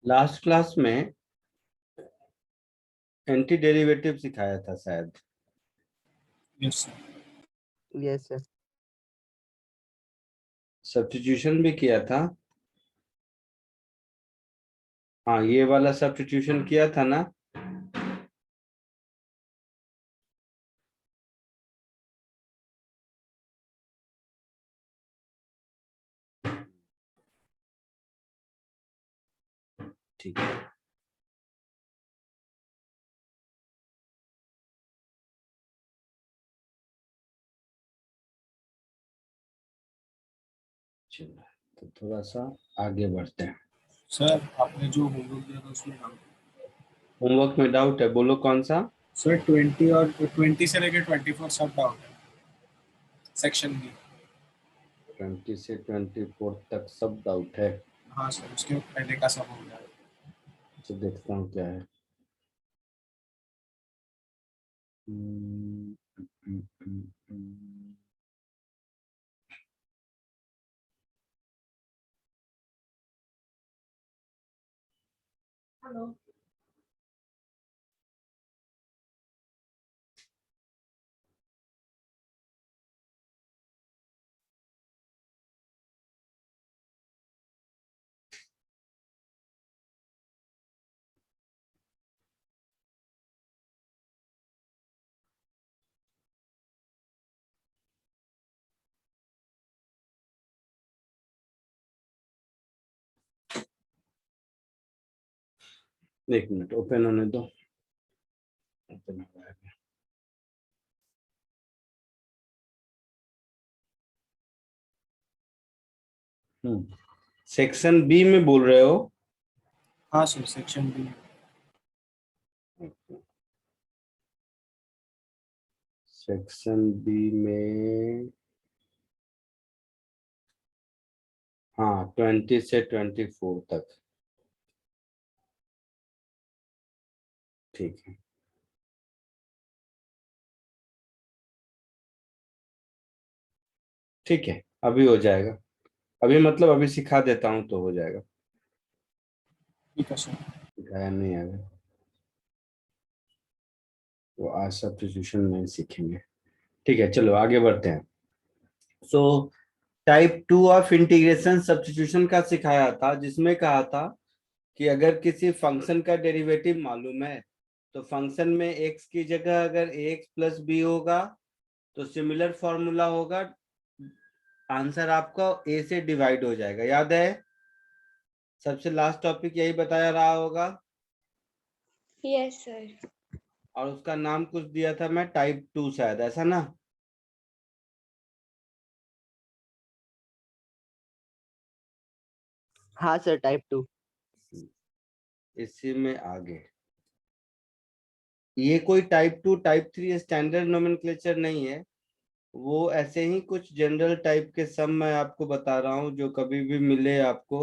Last class में anti derivative सिखाया था शायद। Yes sir. Yes sir. Substitution भी किया था। हाँ, ये वाला सब्स्टिट्यूशन किया था ना। ठीक है, चलो तो थोड़ा सा आगे बढ़ते हैं। सर आपने जो होमवर्क दिया था उसमें डाउट। होमवर्क में डाउट है, बोलो कौन सा। सर 20 और 20 से लेकर 24 सब डाउट है सेक्शन बी। 20 से 24 तक सब डाउट है। हाँ सर, उसके पहले का सब हो गया। तो देखता हूँ क्या है। हम्म, हम्म, हम्म, हम्म। हेलो। एक मिनट, ओपन होने दो। ओपन हो रहा है। सेक्शन बी में बोल रहे हो। हाँ sir, section B. Section B में हाँ 20 से 24 तक। ठीक है, ठीक है, अभी हो जाएगा। अभी मतलब अभी सिखा देता हूँ तो हो जाएगा। ठीक है सर। सिखाया नहीं अभी, वो आज सब्स्टिट्यूशन में सीखेंगे। ठीक है, चलो आगे बढ़ते हैं। So type 2 of integration substitution का सिखाया था, जिसमें कहा था कि अगर किसी फंक्शन का डेरिवेटिव मालूम है तो फंक्शन में एक्स की जगह अगर एक्स प्लस बी होगा तो सिमिलर फॉर्मूला होगा, आंसर आपका ए से डिवाइड हो जाएगा। याद है, सबसे लास्ट टॉपिक यही बताया रहा होगा। Yes sir. और उसका नाम कुछ दिया था मैं, टाइप 2 शायद, ऐसा ना। हाँ सर, टाइप 2। इसी में आगे ये कोई टाइप 2 टाइप 3 स्टैंडर्ड नोमेनक्लेचर नहीं है। वो ऐसे ही कुछ जनरल टाइप के सम मैं आपको बता रहा हूँ जो कभी भी मिले आपको।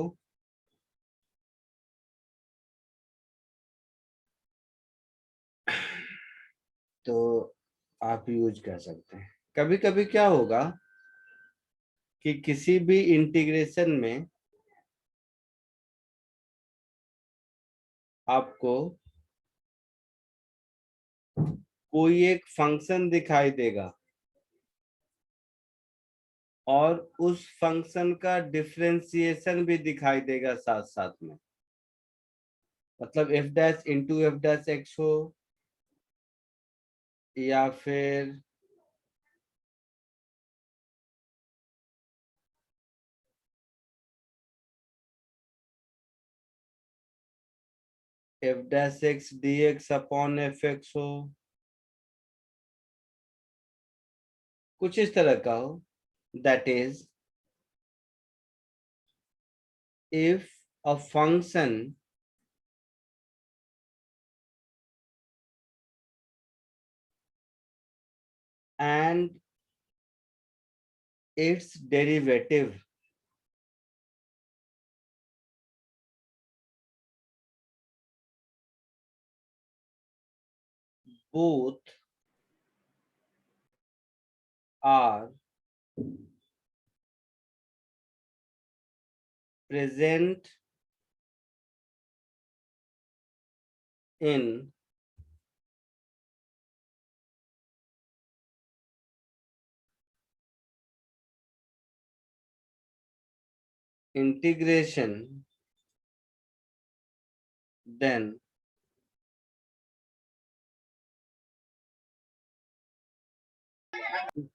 तो आप यूज कर सकते हैं। कभी कभी क्या होगा कि किसी भी इंटीग्रेशन में आपको कोई एक फंक्शन दिखाई देगा और उस फंक्शन का डिफरेंशिएशन भी दिखाई देगा साथ साथ में। मतलब F dash into F dash x हो, या फिर F dash x D x upon F x हो, कुछ इस तरह का हो। That is if a function and its derivative both are present in integration, then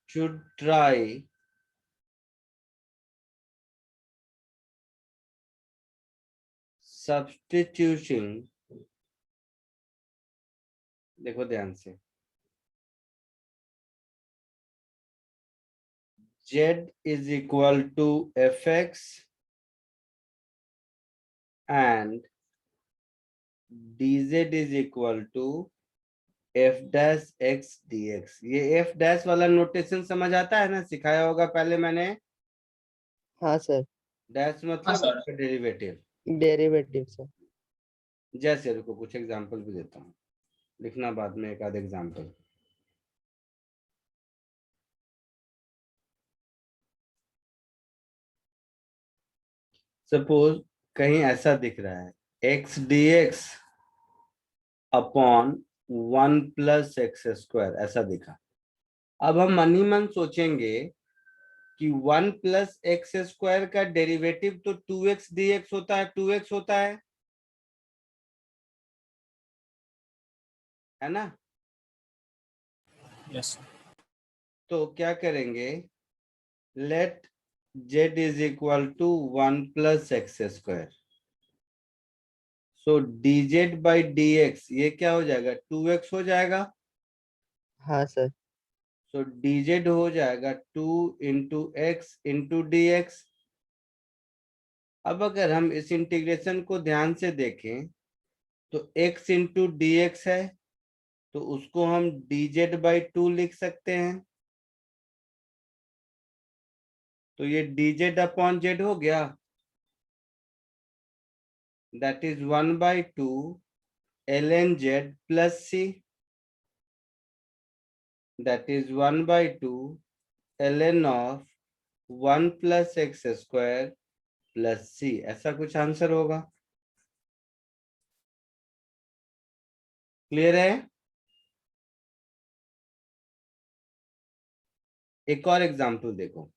should try substitution, देखो ध्यान से, z is equal to fx and dz is equal to f dash x dx। ये f dash वाला notation समझ आता है ना, सिखाया होगा पहले मैंने। हाँ सर, डैश मतलब डेरिवेटिव। Derivative sir. जैसे रुको कुछ एग्जांपल भी देता हूँ, लिखना बाद में एक आध एग्जांपल। सपोज कहीं ऐसा दिख रहा है x dx upon 1 plus x square, ऐसा दिखा। अब हम मन ही मन सोचेंगे कि 1 प्लस एक्स स्क्वायर का डेरिवेटिव तो 2x dx होता है, 2x होता है ना। यस तो क्या करेंगे, let z is equal to 1 plus x square, so dz by dx ये क्या हो जाएगा, 2x हो जाएगा। हाँ सर। सो dz हो जाएगा 2 इंटू एक्स इंटू dx। अब अगर हम इस इंटीग्रेशन को ध्यान से देखें तो x इंटू dx है, तो उसको हम dz बाई 2 लिख सकते हैं। तो ये dz अपॉन z हो गया, that is 1 by 2 ln z plus c, that is 1 by 2 ln of 1 plus x square plus c। ऐसा कुछ आंसर होगा। क्लियर है। एक और एग्जांपल देखो,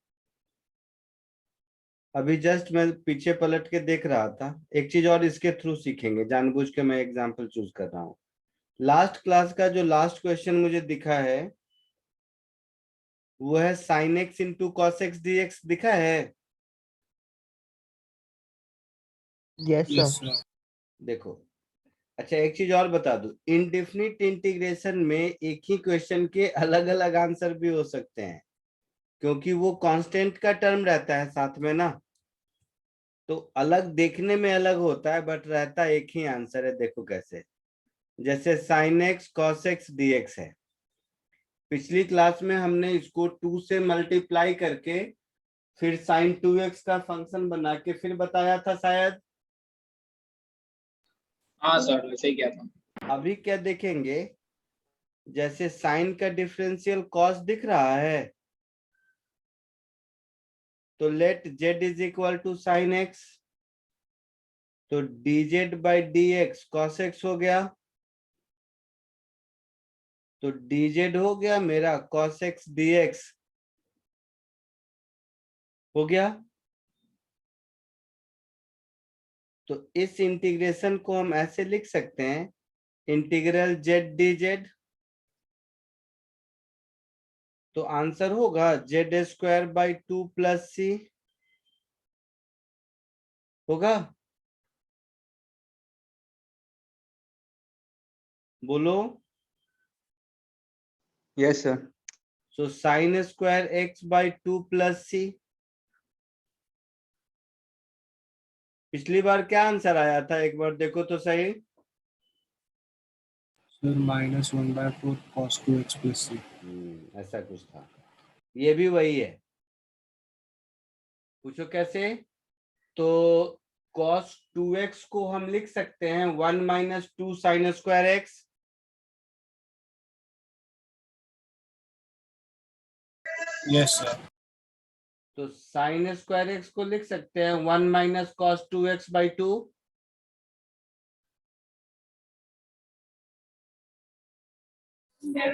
अभी जस्ट मैं पीछे पलट के देख रहा था। एक चीज और इसके थ्रू सीखेंगे, जानबूझ के मैं एग्जांपल चूज कर रहा हूँ। लास्ट क्लास का जो लास्ट क्वेश्चन मुझे दिखा है वो है sine x into cos x D x, दिखा है। Yes yes sir. सर देखो, अच्छा एक चीज और बता दूं, इनडेफिनिट इंटीग्रेशन में एक ही क्वेश्चन के अलग अलग आंसर भी हो सकते हैं, क्योंकि वो कांस्टेंट का टर्म रहता है साथ में ना, तो अलग देखने में अलग होता है बट रहता एक ही आंसर है। देखो कैसे, जैसे sine x cos x D x है, पिछली क्लास में हमने इसको 2 से मल्टीप्लाई करके फिर साइन 2x का फंक्शन बना के फिर बताया था शायद। हाँ सर वैसे ही किया था। अभी क्या देखेंगे, जैसे साइन का डिफरेंशियल कॉस दिख रहा है, तो let z is equal to sine x, तो dz by D x cos x हो गया, तो dz हो गया मेरा cos x dx हो गया। तो इस इंटीग्रेशन को हम ऐसे लिख सकते हैं, इंटीग्रल z dz, तो आंसर होगा z square by 2 plus c होगा। बोलो। Yes sir. So sine square x by 2 plus c. पिछली बार क्या आंसर आया था, एक बार देखो तो सही। Sir -1/4 cos 2x plus c। ऐसा कुछ था, ये भी वही है। पूछो कैसे, तो cos 2x को हम लिख सकते हैं 1 minus 2 sign square x. Yes sir तो साइन स्क्वायर एक्स को लिख सकते हैं 1 माइनस कॉस 2x बाई 2।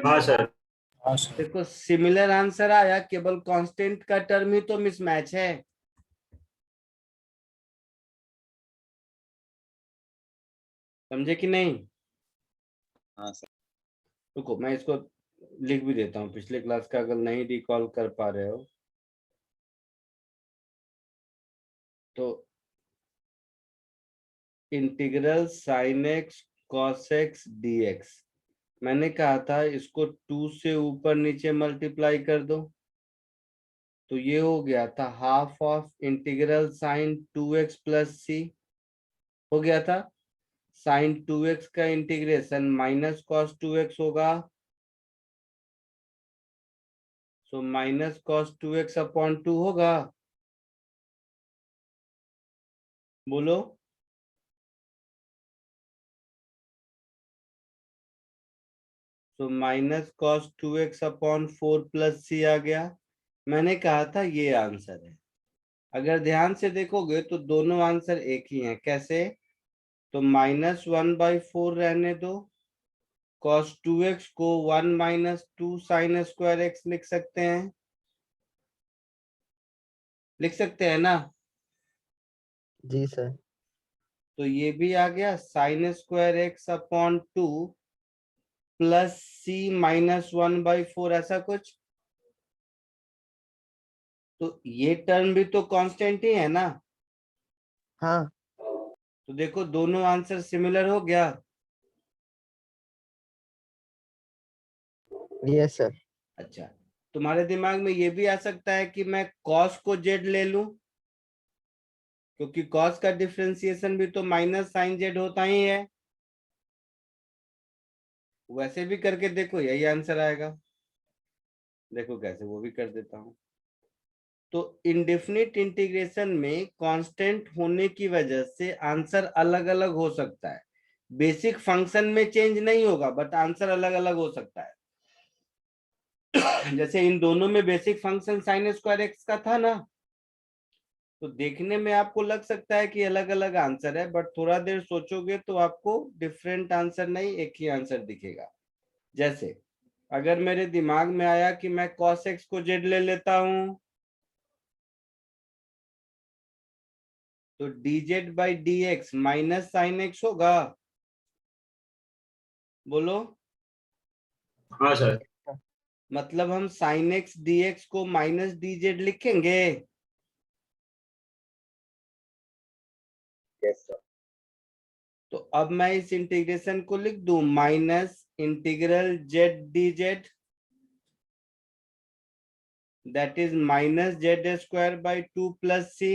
हाँ सर। हाँ सर। देखो सिमिलर आंसर आया, केवल कांस्टेंट का टर्म ही तो मिसमैच है। समझे कि नहीं? हाँ सर। रुको मैं इसको लिख भी देता हूँ, पिछले क्लास का अगर नहीं रिकॉल कर पा रहे हो तो। Integral sine x cos x D x, मैंने कहा था इसको 2 से ऊपर नीचे मल्टीप्लाई कर दो, तो ये हो गया था half of integral sine 2x plus c, हो गया था। साइन 2x का इंटीग्रेशन माइनस कॉस 2x होगा, so minus cos 2x upon 2 होगा। बोलो। तो minus cos 2x upon 4 plus c आ गया। मैंने कहा था ये आंसर है। अगर ध्यान से देखोगे तो दोनों आंसर एक ही हैं। कैसे? तो -1/4 रहने दो, cos 2x को 1 - 2 sin स्क्वायर x लिख सकते हैं, लिख सकते हैं ना? जी सर। तो ये भी आ गया sin square x upon 2 plus c -1/4, ऐसा कुछ। तो ये टर्म भी तो कांस्टेंट ही है ना। हाँ। तो देखो दोनों आंसर सिमिलर हो गया। Yes sir. अच्छा, तुम्हारे दिमाग में ये भी आ सकता है कि मैं cos को z ले लूं, क्योंकि cos का डिफरेंशिएशन भी तो माइनस साइन z होता ही है। वैसे भी करके देखो, यही आंसर आएगा। देखो कैसे, वो भी कर देता हूं। तो इंडेफिनिट इंटीग्रेशन में कांस्टेंट होने की वजह से आंसर अलग अलग हो सकता है। बेसिक फंक्शन में चेंज नहीं होगा, बट आंसर अलग अलग हो सकता है। जैसे इन दोनों में basic function sine square x का था ना, तो देखने में आपको लग सकता है कि अलग अलग आंसर है, बट थोड़ा देर सोचोगे तो आपको डिफरेंट आंसर नहीं, एक ही आंसर दिखेगा। जैसे अगर मेरे दिमाग में आया कि मैं cos x को z ले लेता हूं, तो dz by D x minus sine x होगा। बोलो। हाँ सर। मतलब हम साइन एक्स डी एक्स को माइनस dz लिखेंगे। Yes sir. तो अब मैं इस इंटीग्रेशन को लिख दूं minus integral z d z, that is minus z square by 2 plus c.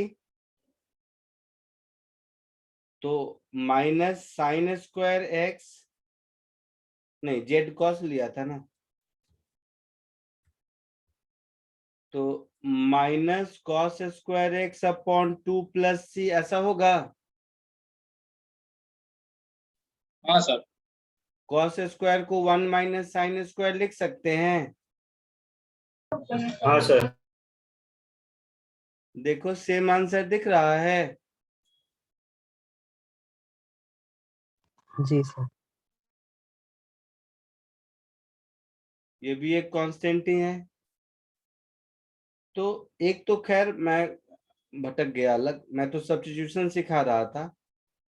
तो माइनस साइन स्क्वायर एक्स, नहीं जेड कॉस लिया था ना, तो minus cos square x upon 2 plus c, ऐसा होगा। हाँ सर। कॉस स्क्वायर को 1 - साइन स्क्वायर लिख सकते हैं। हाँ सर। देखो सेम आंसर दिख रहा है। जी सर। ये भी एक कांस्टेंट ही है। तो एक तो खैर मैं भटक गया अलग, मैं तो सब्स्टिट्यूशन सिखा रहा था,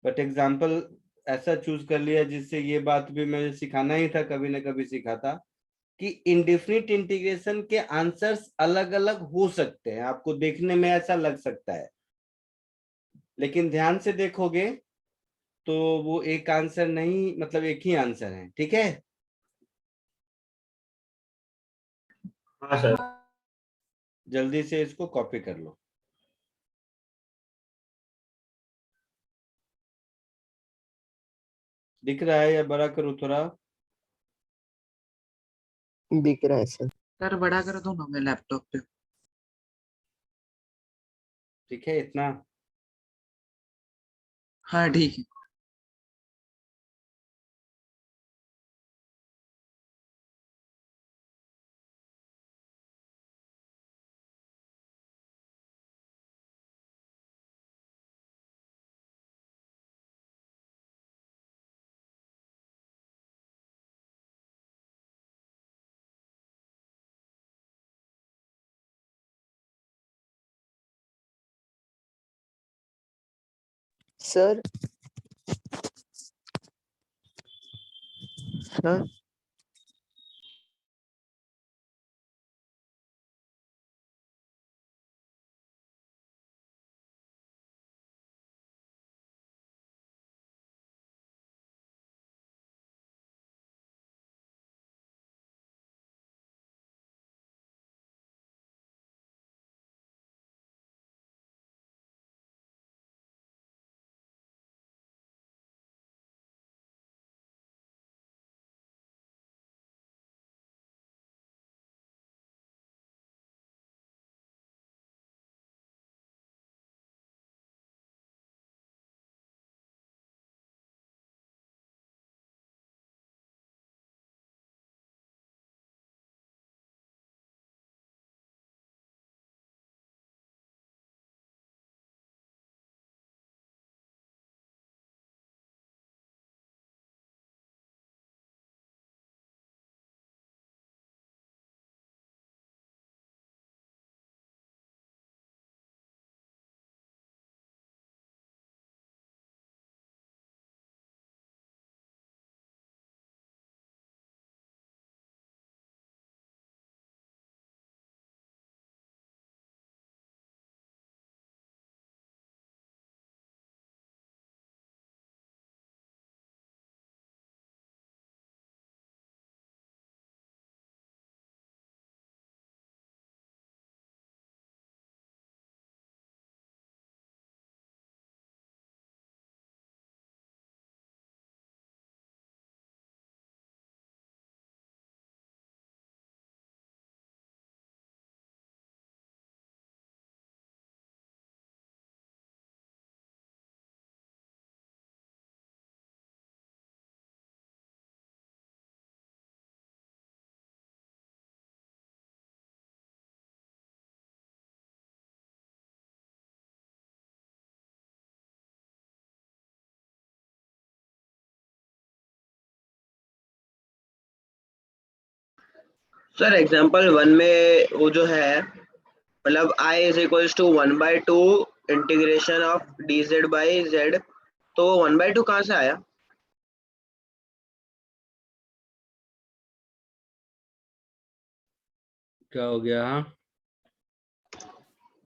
बट एग्जाम्पल ऐसा चूज कर लिया जिससे ये बात भी मुझे सिखाना ही था, कभी ना कभी सिखाता, कि इंडेफिनिट इंटीग्रेशन के आंसर्स अलग अलग हो सकते हैं। आपको देखने में ऐसा लग सकता है, लेकिन ध्यान से देखोगे तो वो एक आंसर नहीं, मतलब एक ही आंसर है। ठीक है, हाँ सर। जल्दी से इसको कॉपी कर लो। दिख रहा है या बड़ा करूँ थोड़ा? दिख रहा है सर। सर बड़ा कर दो ना मैं लैपटॉप पे। ठीक है इतना। हाँ ठीक है। सर सर सर एग्जाम्पल 1 में वो जो है मतलब I is equals to 1/2 integration of dz by z, तो 1/2 कहाँ से आया? क्या हो गया? हाँ,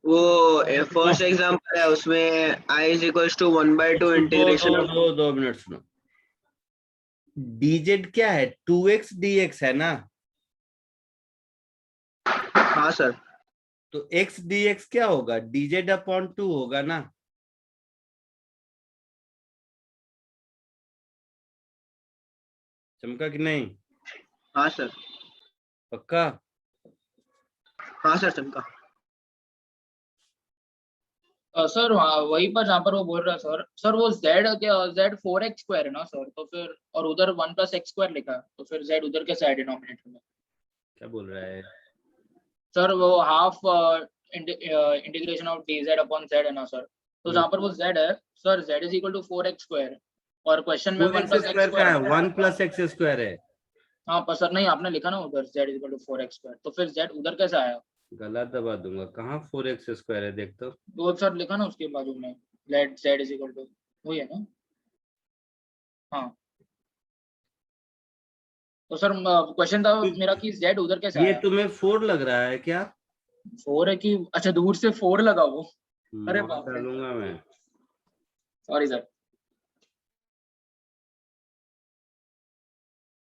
वो फर्स्ट एग्जाम्पल है उसमें I इज इक्वल्स टू 1/2 दो इंटीग्रेशन दो ऑफ। दो 2 मिनट सुनो। dz क्या है? 2x dx है ना? हाँ सर। तो x dx क्या होगा? dz/2 होगा ना? चमका कि नहीं? हाँ सर। पक्का? हाँ सर चमका। सर वहीं पर जहाँ पर वो बोल रहा है सर, सर वो z क्या z 4x² है ना सर, तो फिर और उधर 1 + x² लिखा है, तो फिर z उधर कैसे है डिनोमिनेटर में? क्या बोल रहा है? सर वो हाफ इंटीग्रेशन ऑफ dz/z है ना सर, तो जहाँ पर वो z है sir, z is equal to 4x² और क्वेश्चन में 1 +2x² x² का है, है। 1 + x² है। हाँ पर सर नहीं, आपने लिखा ना उधर z is equal to 4x², तो फिर z उधर कैसे आया? गला दबा दूंगा। कहाँ 4x² है? देख तो। वो सर लिखा ना उसके बाजू में, let z is equal to, वही है ना? हाँ तो सर क्वेश्चन था मेरा कि z उधर कैसे ये आया? तुम्हें 4 लग रहा है क्या? 4 है कि अच्छा दूर से 4 लगा वो? अरे मार बाप रे, डालूंगा मैं। Sorry sir.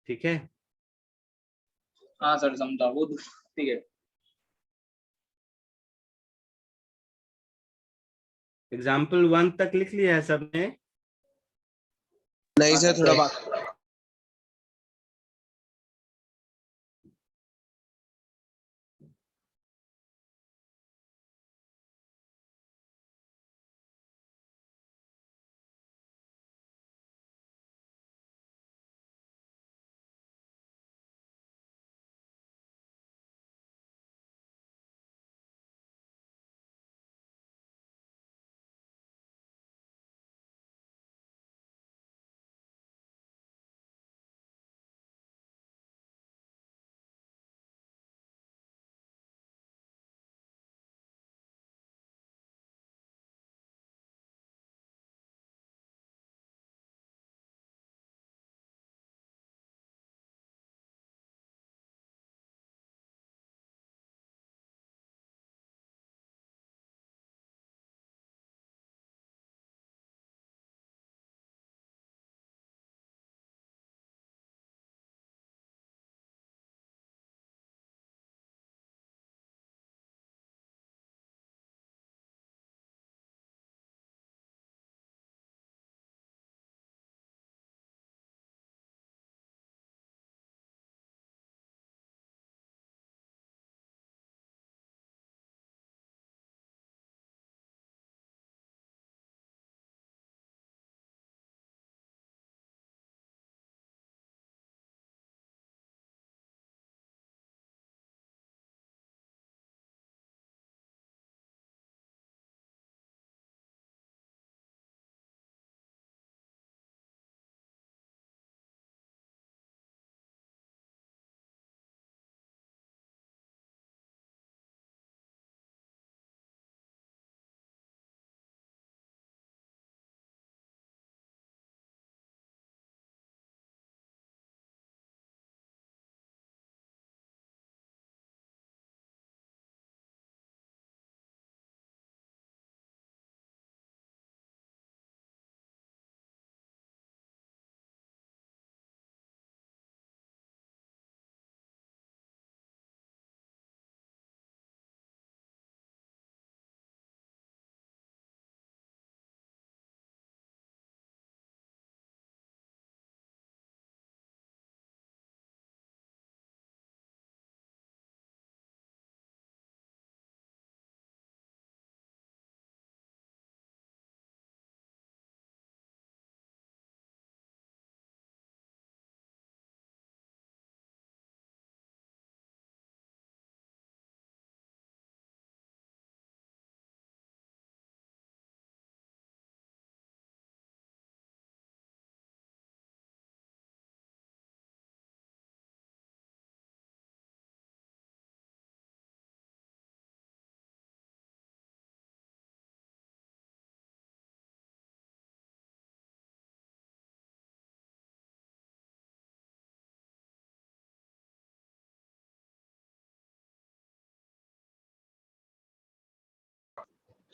ठीक है। हाँ सर समझा वो, ठीक है। एग्जाम्पल 1 तक लिख लिया है सबने? नहीं हाँ सर, सर थोड़ा बात।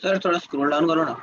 सर थोड़ा स्क्रॉल डाउन करो ना।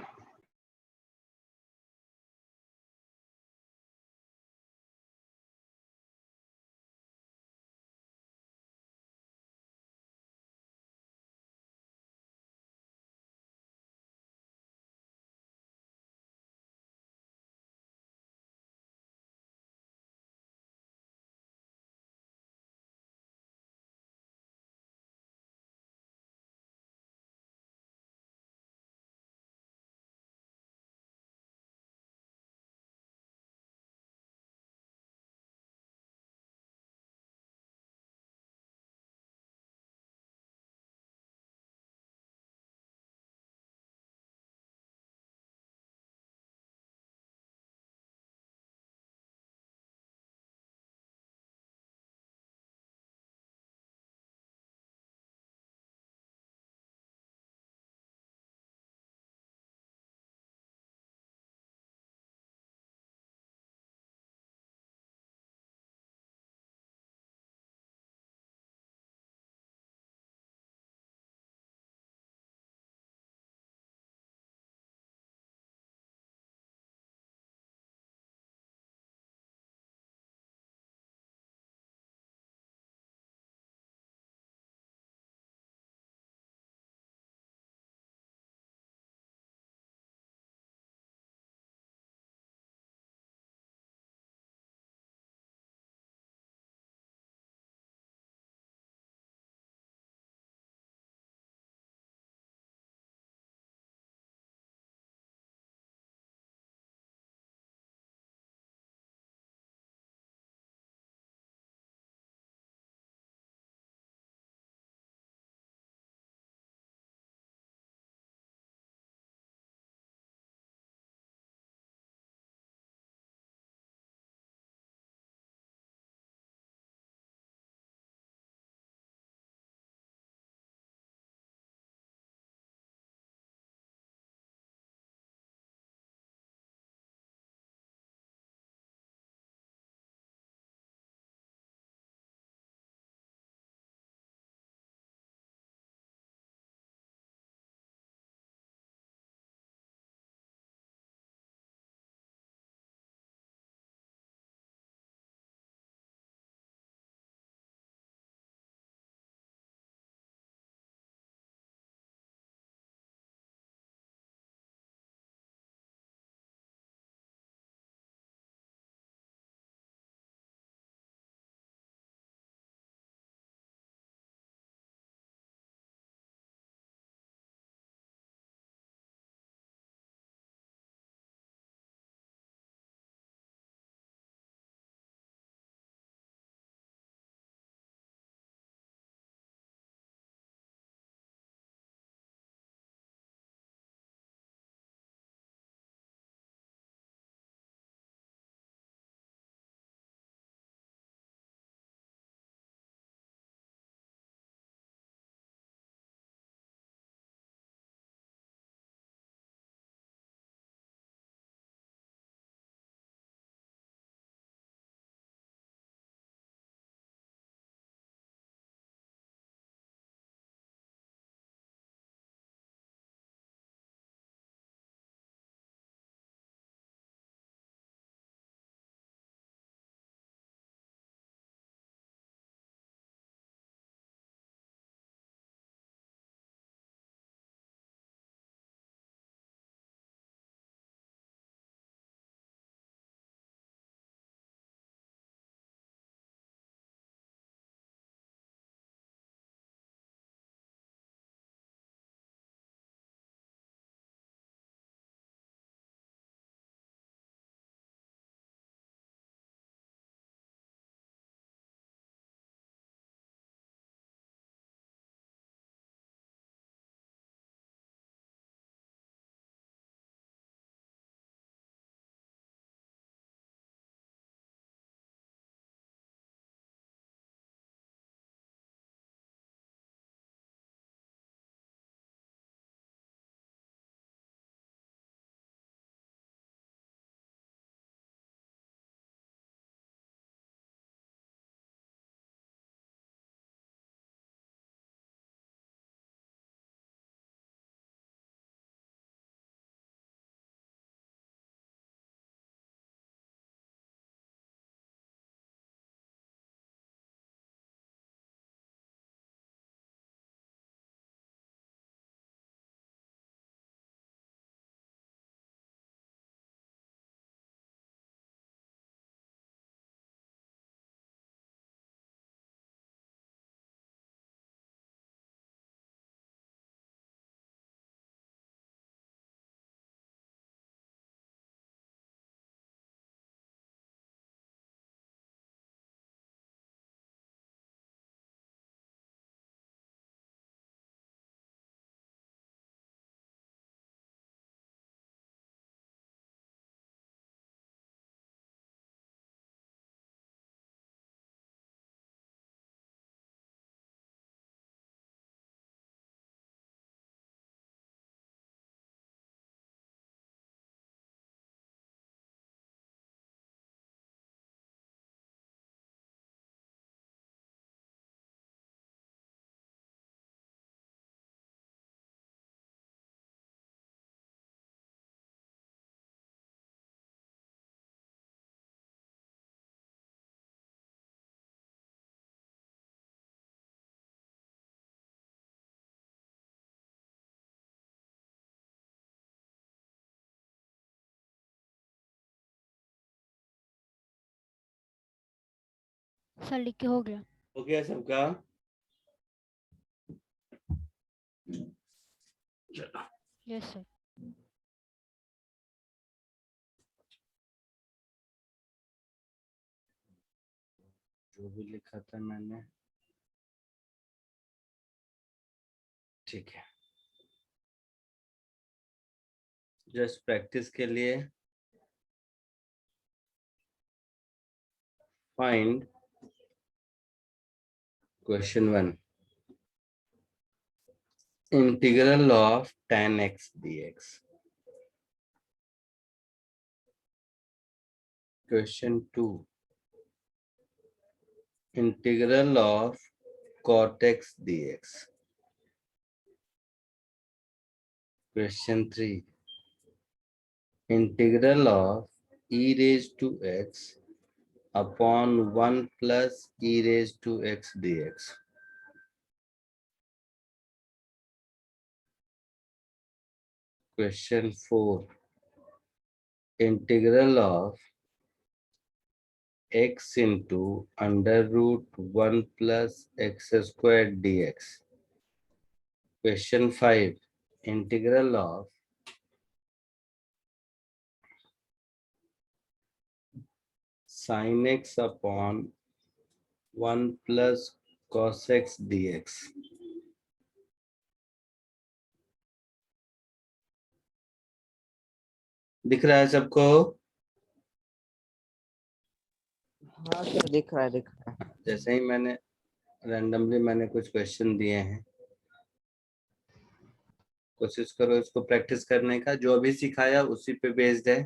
सर लिख के हो गया। हो गया सबका? चलो यस सर। जो भी लिखा था मैंने, ठीक है। जस्ट प्रैक्टिस के लिए find question 1, integral of tan x dx। Question 2, integral of cot x dx। Question 3, integral of e raised to x upon 1 plus e raised to x dx। Question 4, integral of x into under root 1 plus x squared dx। Question 5, integral of sin x upon 1 plus cos x dx। दिख रहा है सबको? हाँ sir दिख रहा है दिख रहा है। जैसे ही मैंने रैंडमली मैंने कुछ क्वेश्चन दिए हैं, कोशिश करो इसको प्रैक्टिस करने का। जो अभी सिखाया उसी पे बेस्ड है।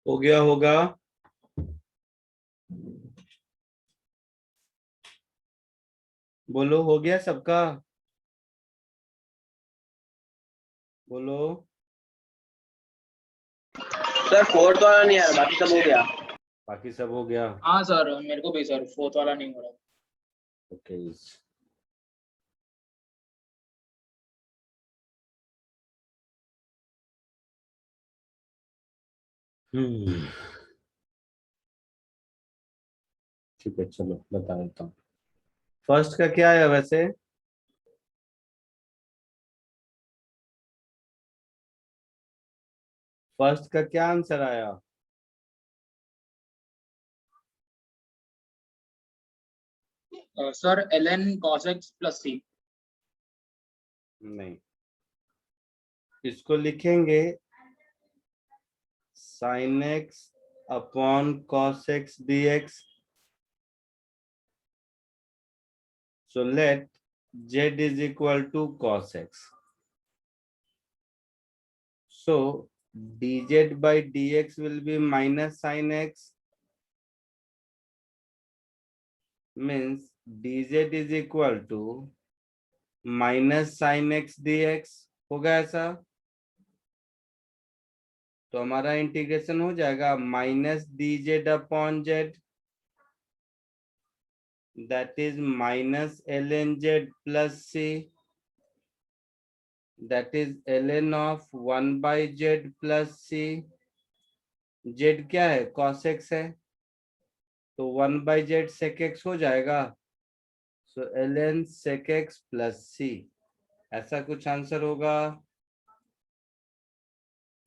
हो गया होगा? बोलो, हो गया सबका? बोलो। सर फोर्थ वाला नहीं आया, बाकी सब हो गया। बाकी सब हो गया? हाँ सर, मेरे को भी सर फोर्थ वाला नहीं हो रहा। ओके। ठीक है, चलो बता देता हूँ। फर्स्ट का क्या है वैसे? फर्स्ट का क्या आंसर आया? Sir ln cos x plus c। नहीं, इसको लिखेंगे sin x upon cos x dx. So let z is equal to cos x. So dz by dx will be minus sin x, means dz is equal to minus sin x dx. होगा ऐसा? तो हमारा integration हो जाएगा minus dz upon z, that is minus ln z plus c, that is ln of 1 by z plus c. z क्या है? cos x है, तो 1 by z sec x हो जाएगा. सो ln sec x plus c, ऐसा कुछ answer होगा.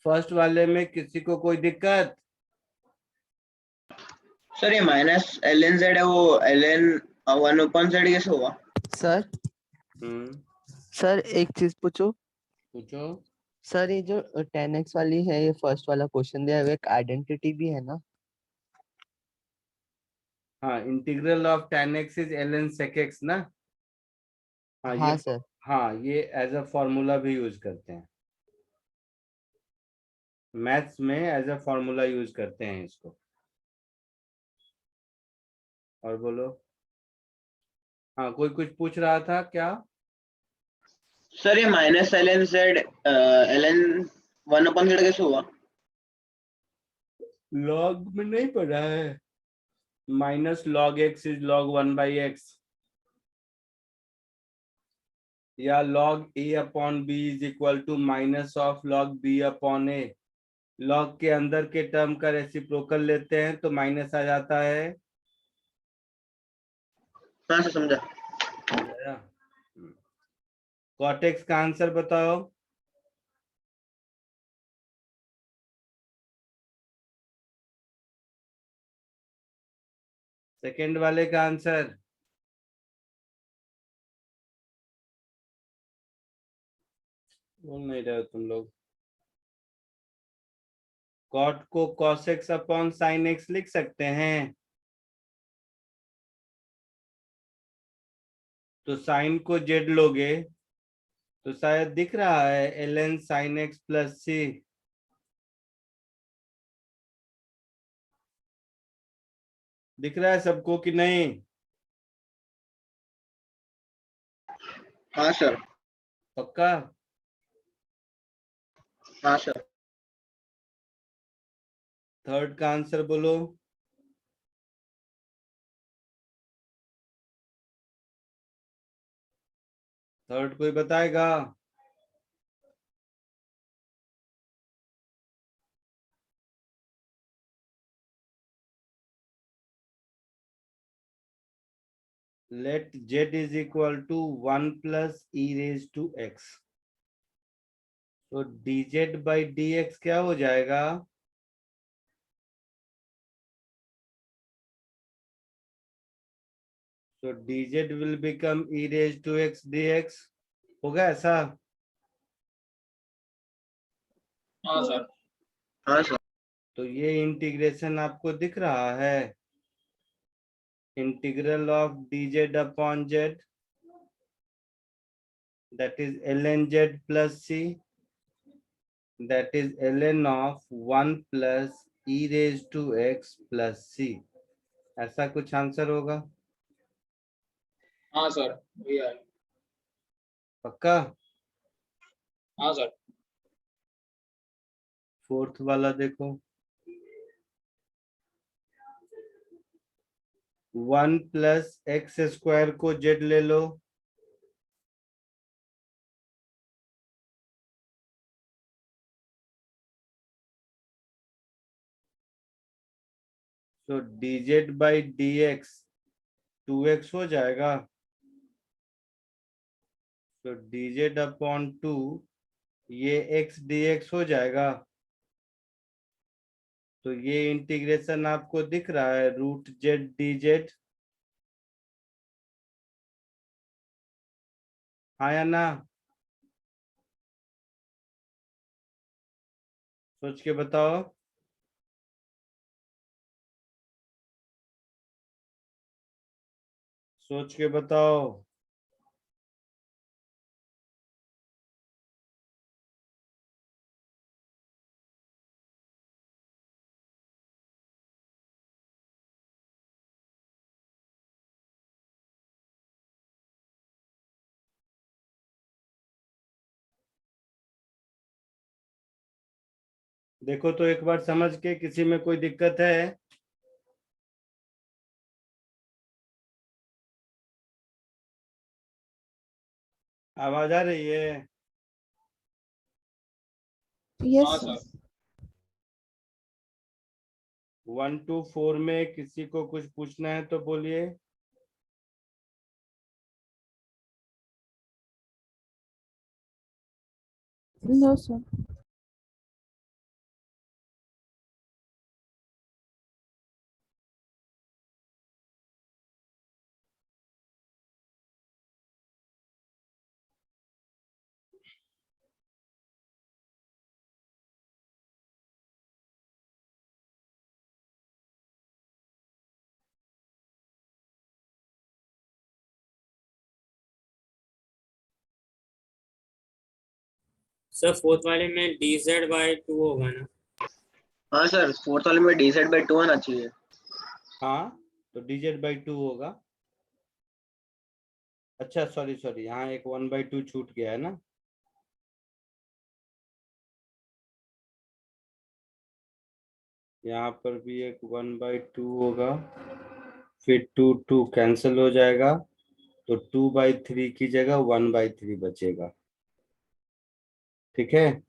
First वाले में किसी को कोई दिक्कत? सर ये माइनस एल एन जेड है, वो एल एन 1/z कैसे हुआ? सर सर एक चीज पूछो। पूछो। सर ये जो 10x वाली है, ये फर्स्ट वाला क्वेश्चन दिया है, एक आइडेंटिटी भी है ना? हाँ, integral of tan x is ln sec x ना? हाँ हाँ ये, सर। हाँ ये एज अ फॉर्मूला भी यूज करते हैं, मैथ्स में एज अ फॉर्मूला यूज करते हैं इसको. और बोलो। हाँ, कोई कुछ पूछ रहा था क्या? सर ये minus l n z l n 1/z कैसे हुआ? लॉग में नहीं पढ़ा है? Minus log x is log 1 by x, या log a upon b is equal to minus of log b upon a. Log के अंदर के टर्म का रेसिप्रोकल लेते हैं तो माइनस आ जाता है. हाँ सर समझा। कॉट एक्स का आंसर बताओ. सेकंड वाले का आंसर बोल नहीं रहे हो तुम लोग. कॉट को cos x upon sin x लिख सकते हैं, तो साइन को z लोगे तो शायद दिख रहा है ln sin x plus c. दिख रहा है सबको कि नहीं? हाँ सर। पक्का? हाँ सर। थर्ड का आंसर बोलो. थर्ड कोई बताएगा? Let z is equal to 1 plus e raised to x. तो dz by dx क्या हो जाएगा? So dz will become e raised to x dx. होगा ऐसा? हाँ सर। हाँ सर। तो ये इंटीग्रेशन आपको दिख रहा है, integral of dz upon z, that is ln z plus c, that is ln of 1 plus e raise to x plus c, ऐसा कुछ आंसर होगा? हाँ सर, वही है। पक्का? हाँ सर। फोर्थ वाला देखो, 1 प्लस एक्स स्क्वायर को जेड ले लो, तो dz बाई dx 2x हो जाएगा, तो dz अपॉन 2 ये x dx हो जाएगा। तो ये इंटीग्रेशन आपको दिख रहा है, रूट जेड dz, हाँ या ना? सोच के बताओ। सोच के बताओ। देखो तो एक बार समझ के, किसी में कोई दिक्कत है? आवाज आ रही है? हाँ सर। 1 to 4 में किसी को कुछ पूछना है तो बोलिए। No, sir. सर फोर्थ वाले में dz/2 होगा ना? हाँ सर, फोर्थ वाले में dz/2 आना चाहिए। हाँ, तो dz बाई 2 होगा। अच्छा सॉरी सॉरी, यहाँ एक 1/2 छूट गया है ना। यहाँ पर भी एक 1/2 होगा, फिर 2 कैंसिल हो जाएगा, तो 2/3 की जगह 1/3 बचेगा। ठीक है।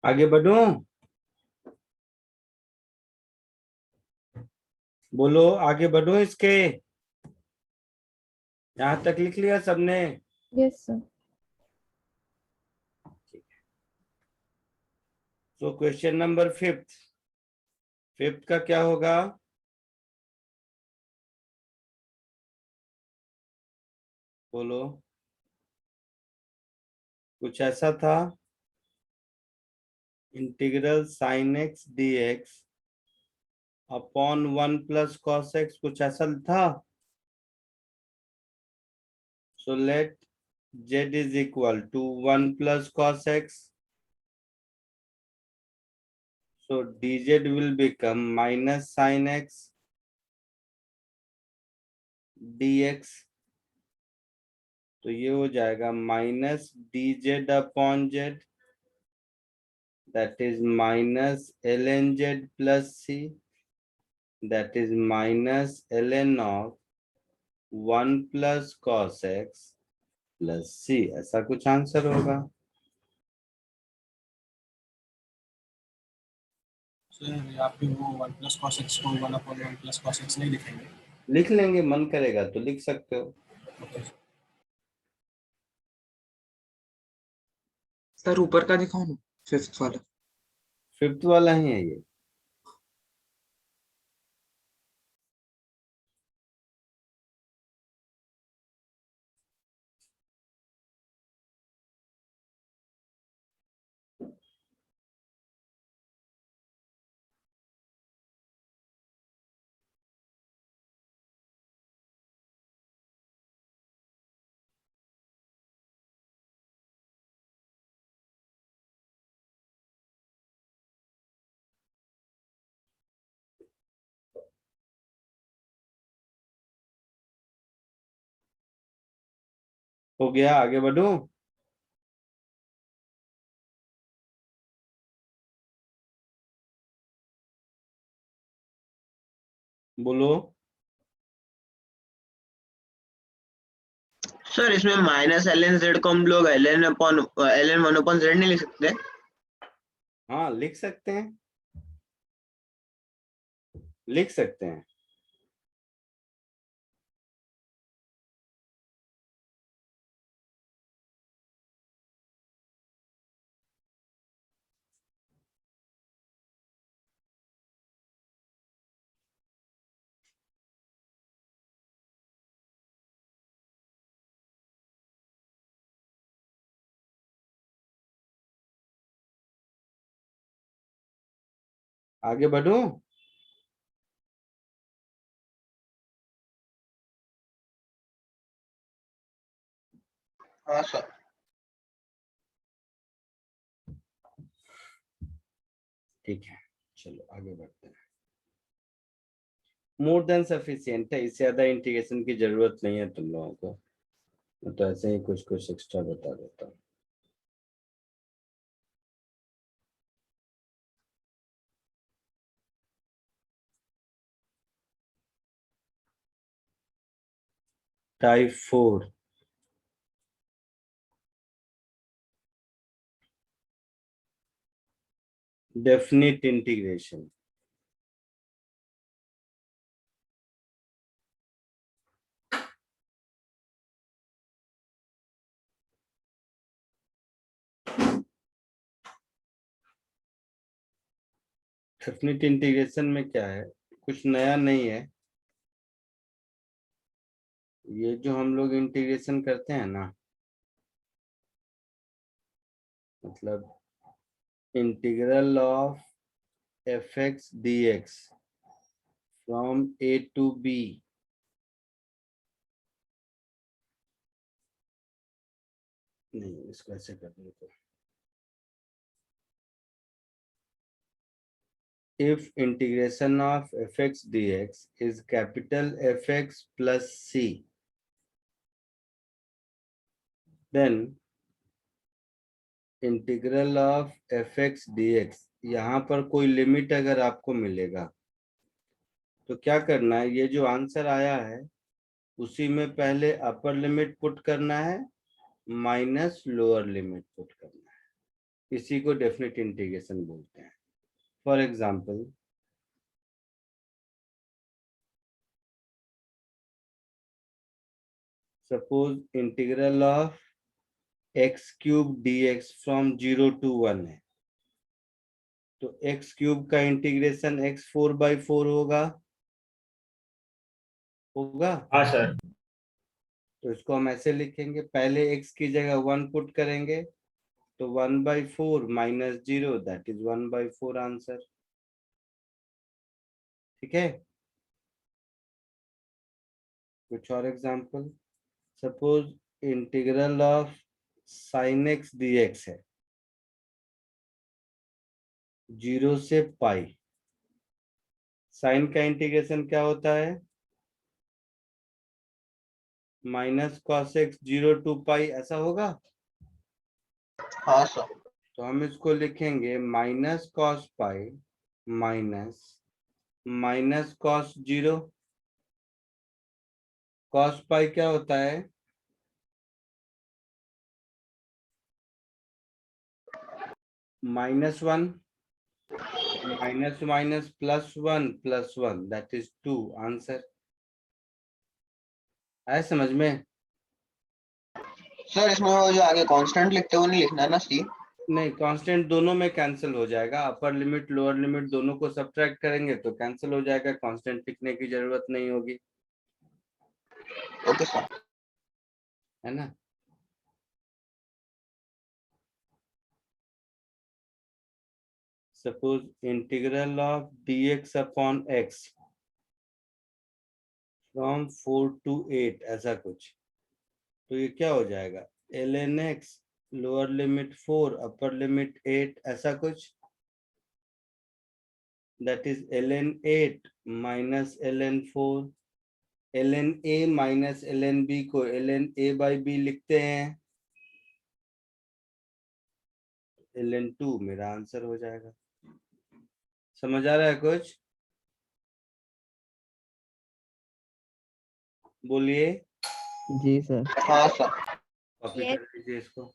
आगे बढ़ूं? बोलो आगे बढ़ूं इसके? यहां तक लिख लिया सबने? Yes, sir. तो क्वेश्चन नंबर फिफ्थ का क्या होगा? बोलो। कुछ ऐसा था, integral sign x D x upon 1 plus cos x, कुछ ऐसा था। So let z is equal to 1 plus cos x. So dz will become minus sin x dx. तो ये हो जाएगा minus dz upon z, that is minus ln z plus c, that is minus ln of 1 plus cos x plus c. ऐसा कुछ answer होगा। Sir यहाँ पे वो 1 प्लस cos x को 1/1 प्लस cos x नहीं लिखेंगे? लिख लेंगे, मन करेगा तो लिख सकते हो। ओके। सर ऊपर का दिखाओ ना, फिफ्थ वाला। फिफ्थ वाला ही है ये। हो गया, आगे बढ़ूं? बोलो। सर इसमें माइनस ln z को हम लोग ln1/z नहीं लिख सकते? हाँ लिख सकते हैं, लिख सकते हैं। आगे बढ़ूं? हाँ सर। ठीक है, चलो आगे बढ़ते हैं। मोर देन सफिशिएंट है, इससे ज्यादा इंटीग्रेशन की जरूरत नहीं है तुम लोगों को, मैं तो ऐसे ही कुछ कुछ एक्स्ट्रा बता देता हूँ। Type 4, definite integration. Definite integration में क्या है, कुछ नया नहीं है। ये जो हम लोग इंटीग्रेशन करते हैं ना, मतलब integral of fx dx from a to b, नहीं इसको ऐसे करने को, if integration of fx dx is capital Fx plus c, then integral of fx dx, यहाँ पर कोई लिमिट अगर आपको मिलेगा तो क्या करना है, ये जो आंसर आया है उसी में पहले अपर लिमिट पुट करना है माइनस लोअर लिमिट पुट करना है। इसी को डेफिनेट इंटीग्रेशन बोलते हैं। For example, suppose integral of x cube dx from 0 to 1 है, तो एक्स क्यूब का इंटीग्रेशन x 4/4 होगा। हाँ सर। तो इसको हम ऐसे लिखेंगे, पहले x की जगह 1 पुट करेंगे तो 1/4 माइनस 0 दैट इज 1/4 आंसर। ठीक है, कुछ और example, suppose integral of sine x dx है 0 से पाई। साइन का इंटीग्रेशन क्या होता है? माइनस कॉस एक्स 0 to पाई, ऐसा होगा। हाँ सर। तो हम इसको लिखेंगे minus cos pi minus minus cos 0। Cos pi क्या होता है? -1 माइनस +1 दैट इज 2 आंसर। है समझ में? सर इसमें वो जो आगे कांस्टेंट लिखते हो नहीं लिखना ना सी? नहीं, कांस्टेंट दोनों में कैंसिल हो जाएगा। अपर लिमिट लोअर लिमिट दोनों को सब्ट्रैक्ट करेंगे तो कैंसिल हो जाएगा, कांस्टेंट लिखने की जरूरत नहीं होगी। Okay sir. है ना? Suppose integral of dx upon x from 4 to 8, ऐसा कुछ, तो ये क्या हो जाएगा? ln x lower limit 4 upper limit 8, ऐसा कुछ, that is ln 8 minus ln 4। ln a minus ln b को ln a/b लिखते हैं, ln 2 मेरा आंसर हो जाएगा। समझ आ रहा है कुछ? बोलिए। जी सर। हाँ सर। Copy Yes. कर लीजिए इसको।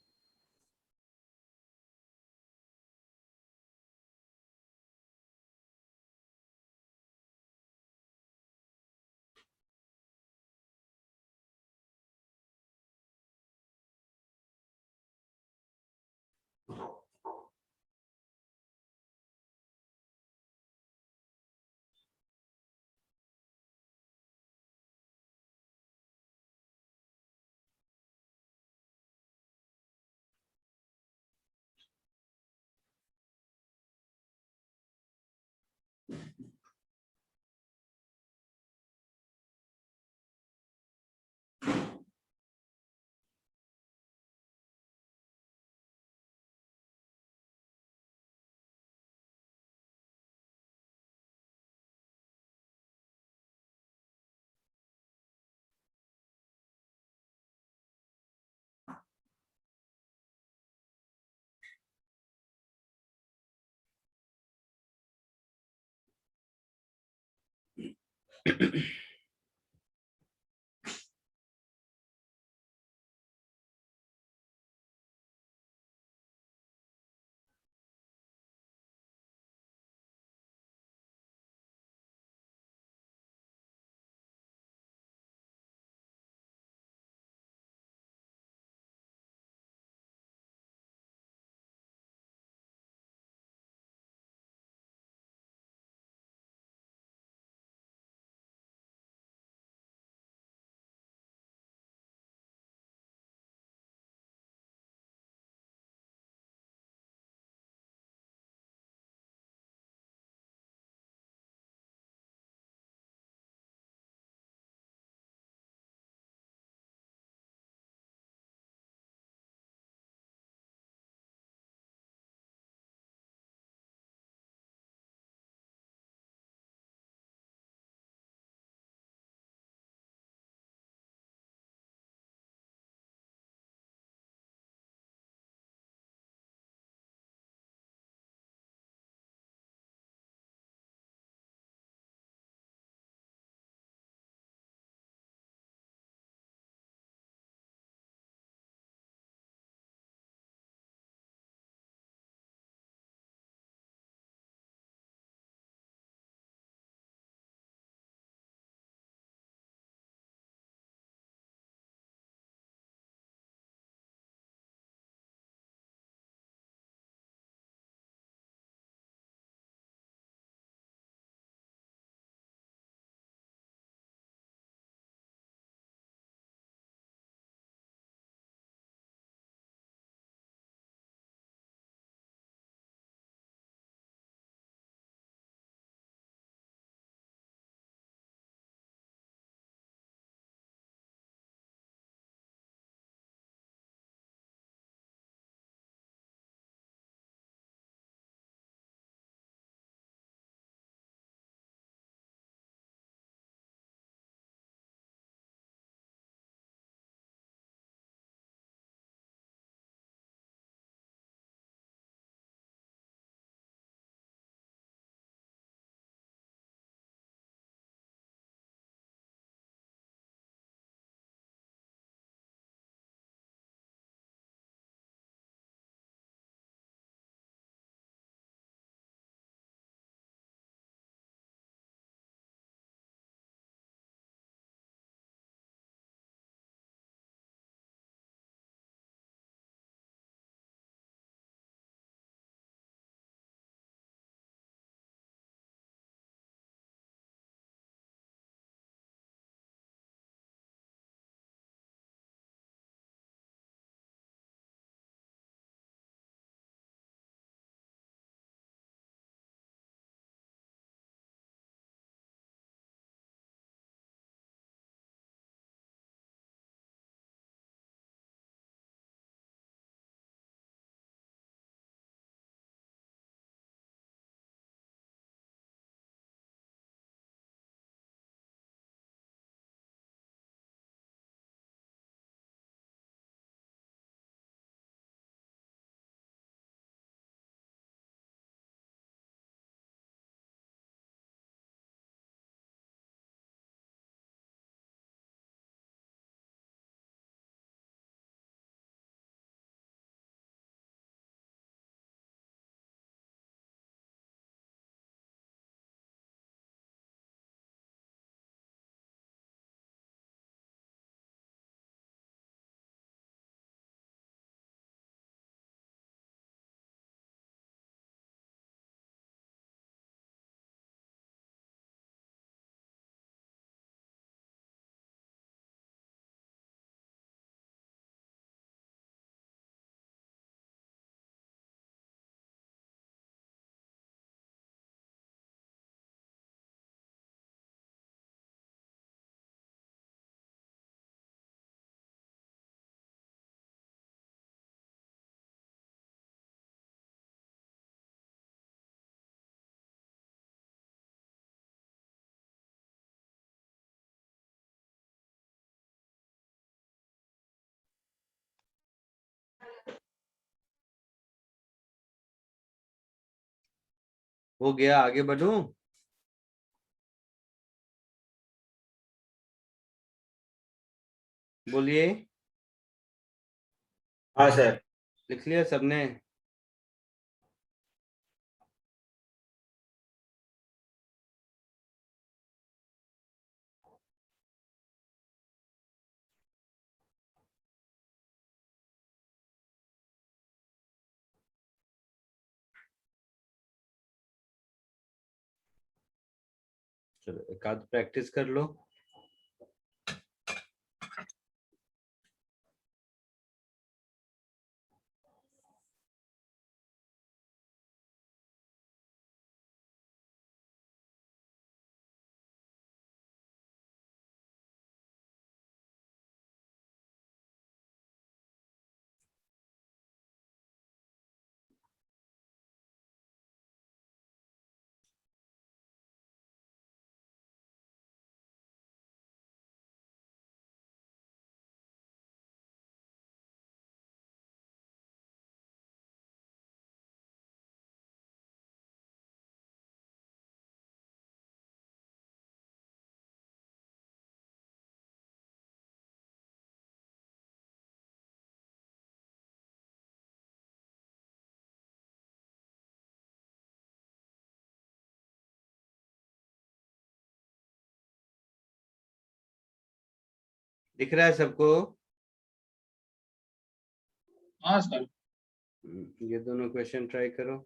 हो गया, आगे बढ़ूं? बोलिए। हाँ सर। लिख लिया सबने? चलो एक आध प्रैक्टिस कर लो। दिख रहा है सबको? हाँ सर। ये दोनों क्वेश्चन ट्राई करो।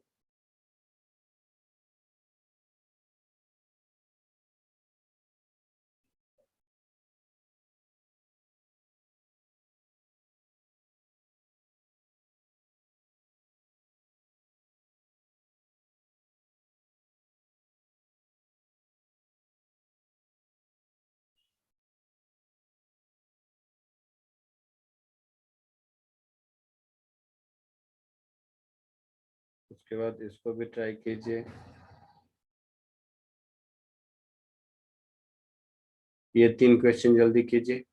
उसके बाद इसको भी ट्राई कीजिए। ये 3 क्वेश्चन जल्दी कीजिए।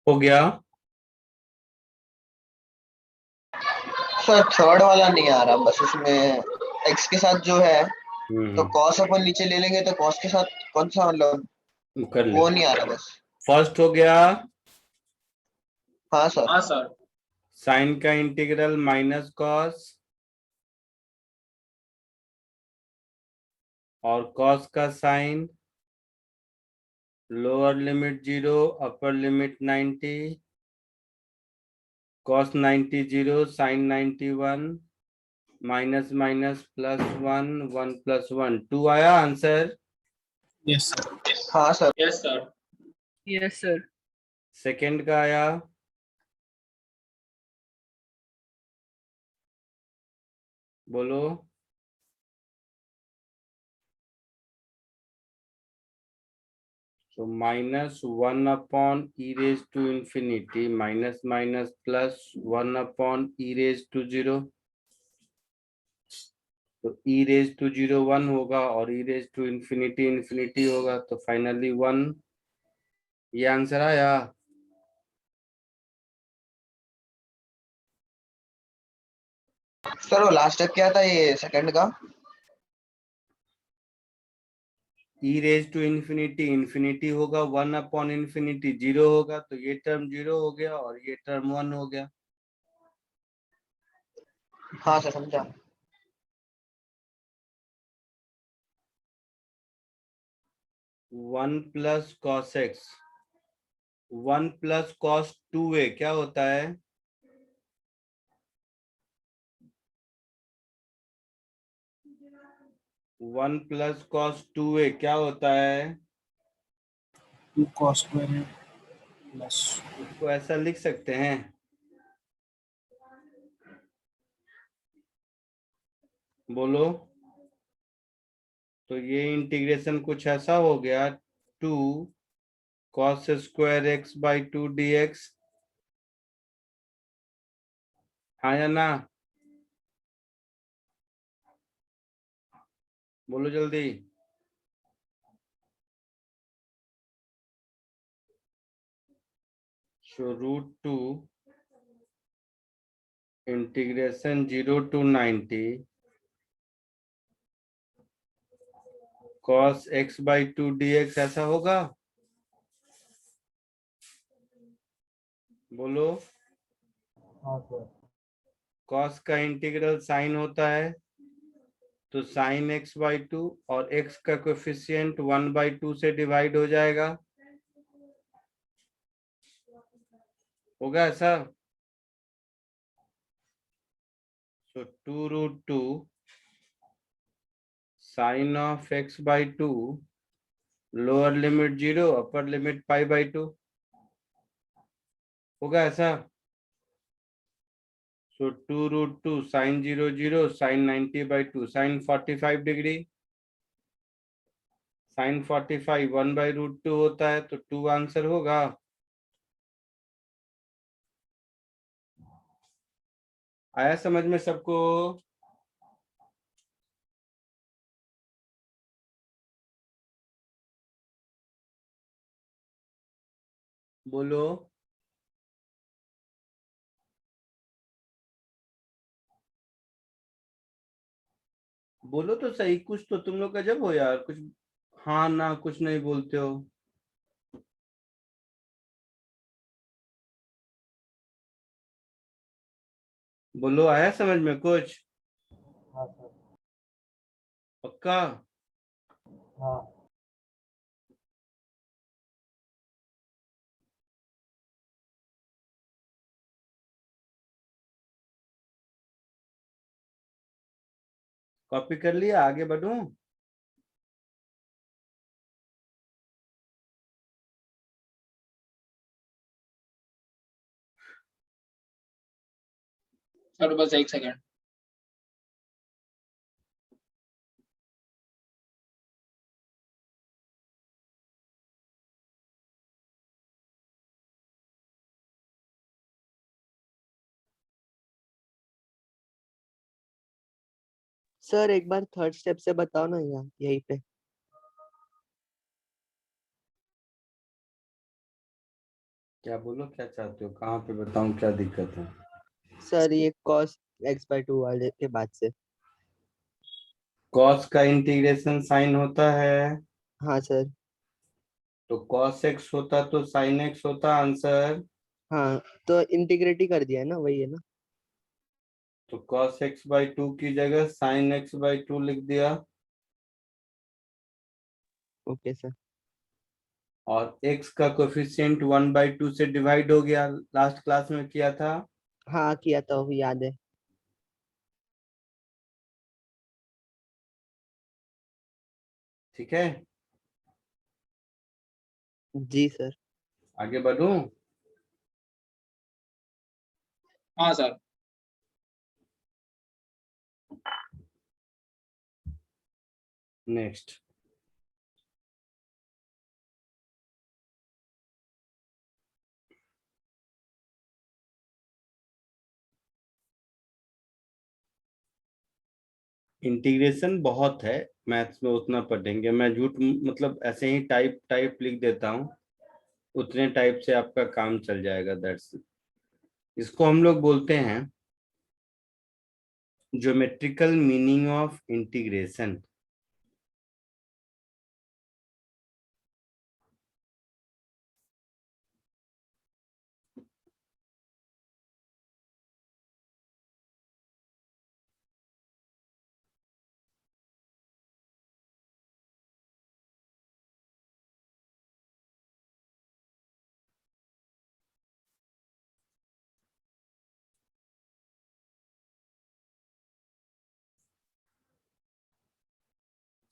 हो गया। सर थर्ड वाला नहीं आ रहा, बस उसमें x के साथ जो है तो cos अपन नीचे ले लेंगे, तो cos के साथ कौन सा मतलब कर ले। वो नहीं आ रहा बस। फर्स्ट हो गया हाँ सर। हाँ सर। साइन का इंटीग्रल माइनस कॉस, और कॉस का sine, lower limit 0 upper limit 90, cos 90 0 sine 91 minus minus plus 1 1 plus 1 2 आया आंसर। Yes, sir. हाँ sir. Yes sir. Yes sir. Second का आया, बोलो। तो minus 1 upon e raise to infinity minus minus plus 1 upon e raise to 0। तो e raise to 0 1 होगा और ई raise to infinity infinity होगा, तो फाइनली 1। ये आंसर आया। सर वो लास्ट स्टेप क्या था ये सेकंड का? ई रेज टू इंफिनिटी इंफिनिटी होगा, 1 अपॉन इंफिनिटी 0 होगा, तो ये टर्म 0 हो गया और ये टर्म 1 हो गया। हाँ सर समझा। 1 plus cos x, 1 plus cos 2a क्या होता है? वन प्लस कॉस 2a क्या होता है? 2 cos square plus इसको ऐसा लिख सकते हैं, बोलो। तो ये इंटीग्रेशन कुछ ऐसा हो गया, 2 cos square x by 2 dx। हाँ या ना? बोलो जल्दी। सो √2 integration 0 to 90 cos x by 2 dx ऐसा होगा, बोलो। हाँ सर। cos का इंटीग्रल साइन होता है, तो साइन x बाई 2 और x का कोफिशिएंट 1 बाई 2 से डिवाइड हो जाएगा, होगा ऐसा। So 2√2 sine of x by 2 lower limit 0 upper limit pi by 2, होगा ऐसा। So 2√2 sine 0 0 sine 90 by 2 sine 45 degree, sine 45 1 by √2 होता है, तो 2 आंसर होगा। आया समझ में सबको? बोलो। बोलो तो सही, कुछ तो तुम लोग गजब हो यार, कुछ हाँ ना कुछ नहीं बोलते हो। बोलो, आया समझ में कुछ? हाँ सर। पक्का? हाँ। कॉपी कर लिया, आगे बढ़ूं? सर बस एक सेकेंड। सर एक बार थर्ड स्टेप से बताओ ना, यहाँ यहीं पे। क्या बोलो, क्या चाहते हो, कहाँ पे बताऊं, क्या दिक्कत है? सर ये cos x/2 वाले के बाद से। कॉस का इंटीग्रेशन साइन होता है, हाँ सर। तो कॉस एक्स होता तो साइन एक्स होता आंसर। हाँ तो इंटीग्रेट कर दिया है ना, वही है ना। तो cos x/2 की जगह sin x/2 लिख दिया, ओके सर। और x का कोफिशिएंट 1/2 से डिवाइड हो गया, लास्ट क्लास में किया था। हाँ किया था, वो याद है। ठीक है, जी सर। आगे बढ़ूं? हाँ सर। नेक्स्ट, इंटीग्रेशन बहुत है, मैथ्स में उतना पढ़ेंगे, मैं झूठ मतलब ऐसे ही टाइप टाइप लिख देता हूँ, उतने टाइप से आपका काम चल जाएगा। दैट्स, इसको हम लोग बोलते हैं geometrical meaning of integration.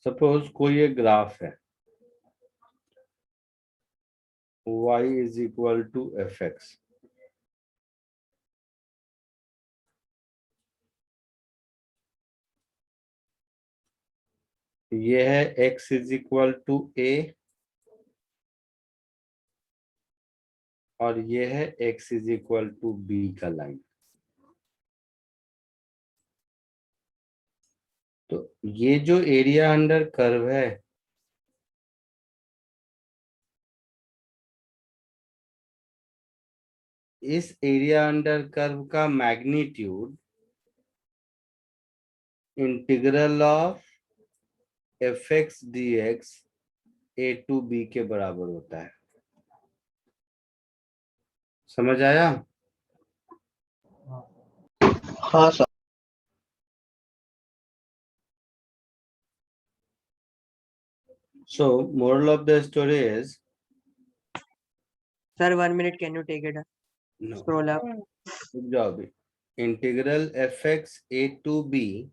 Suppose कोई एक ग्राफ है, y is equal to F X, ये है x is equal to A, और ये है x is equal to B का लाइन। तो ये जो एरिया अंडर कर्व है, इस एरिया अंडर कर्व का magnitude integral of F X D X A to B के बराबर होता है। समझ आया? हाँ sir. So moral of the story is, Sir, 1 minute, can you take it? no, Scroll up. good job. Integral fx a to b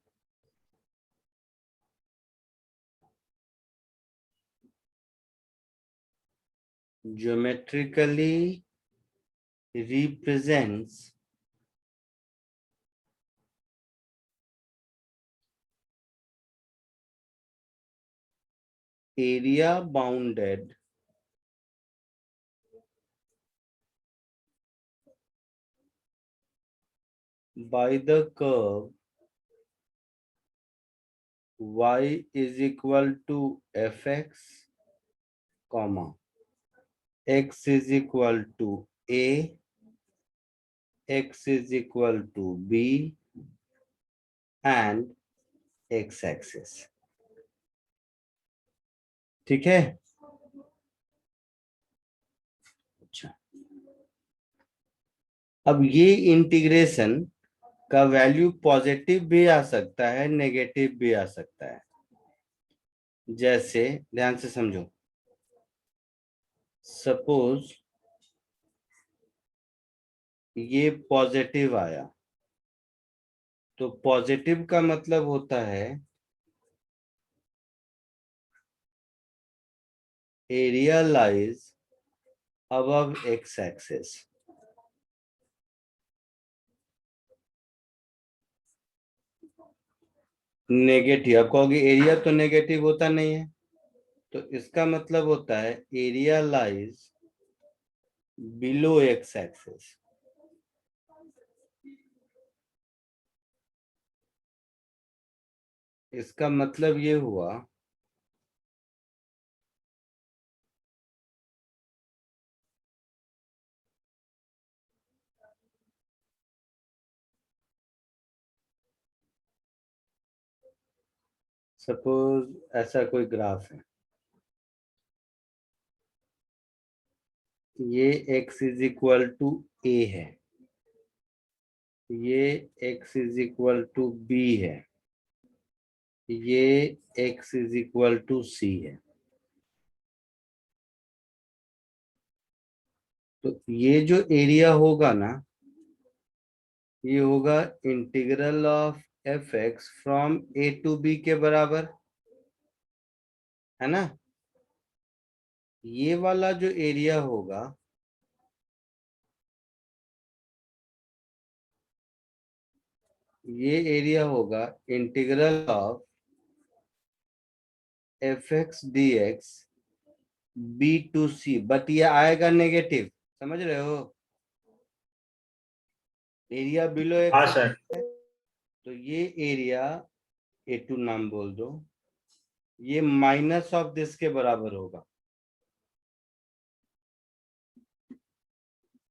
geometrically represents area bounded by the curve y is equal to fx, comma x is equal to a, x is equal to b, and x axis। ठीक है? अच्छा, अब ये integration का value positive भी आ सकता है, negative भी आ सकता है। जैसे ध्यान से समझो, सपोज ये पॉजिटिव आया, तो पॉजिटिव का मतलब होता है area lies above x axis. Negative, आप कहोगे एरिया तो नेगेटिव होता नहीं है, तो इसका मतलब होता है area lies below x axis. इसका मतलब ये हुआ सपोज ऐसा कोई ग्राफ है, ये x is equal to a है, ये x is equal to b है, ये x is equal to c है। तो ये जो एरिया होगा ना, ये होगा integral of F X from a to b के बराबर, है ना। ये वाला जो एरिया होगा, ये एरिया होगा integral of F X D X B to C, but ये आएगा नेगेटिव, समझ रहे हो। एरिया बिलो हाँ एक्स, सर। तो ये एरिया A2 नाम बोल दो, ये माइनस ऑफ दिस के बराबर होगा।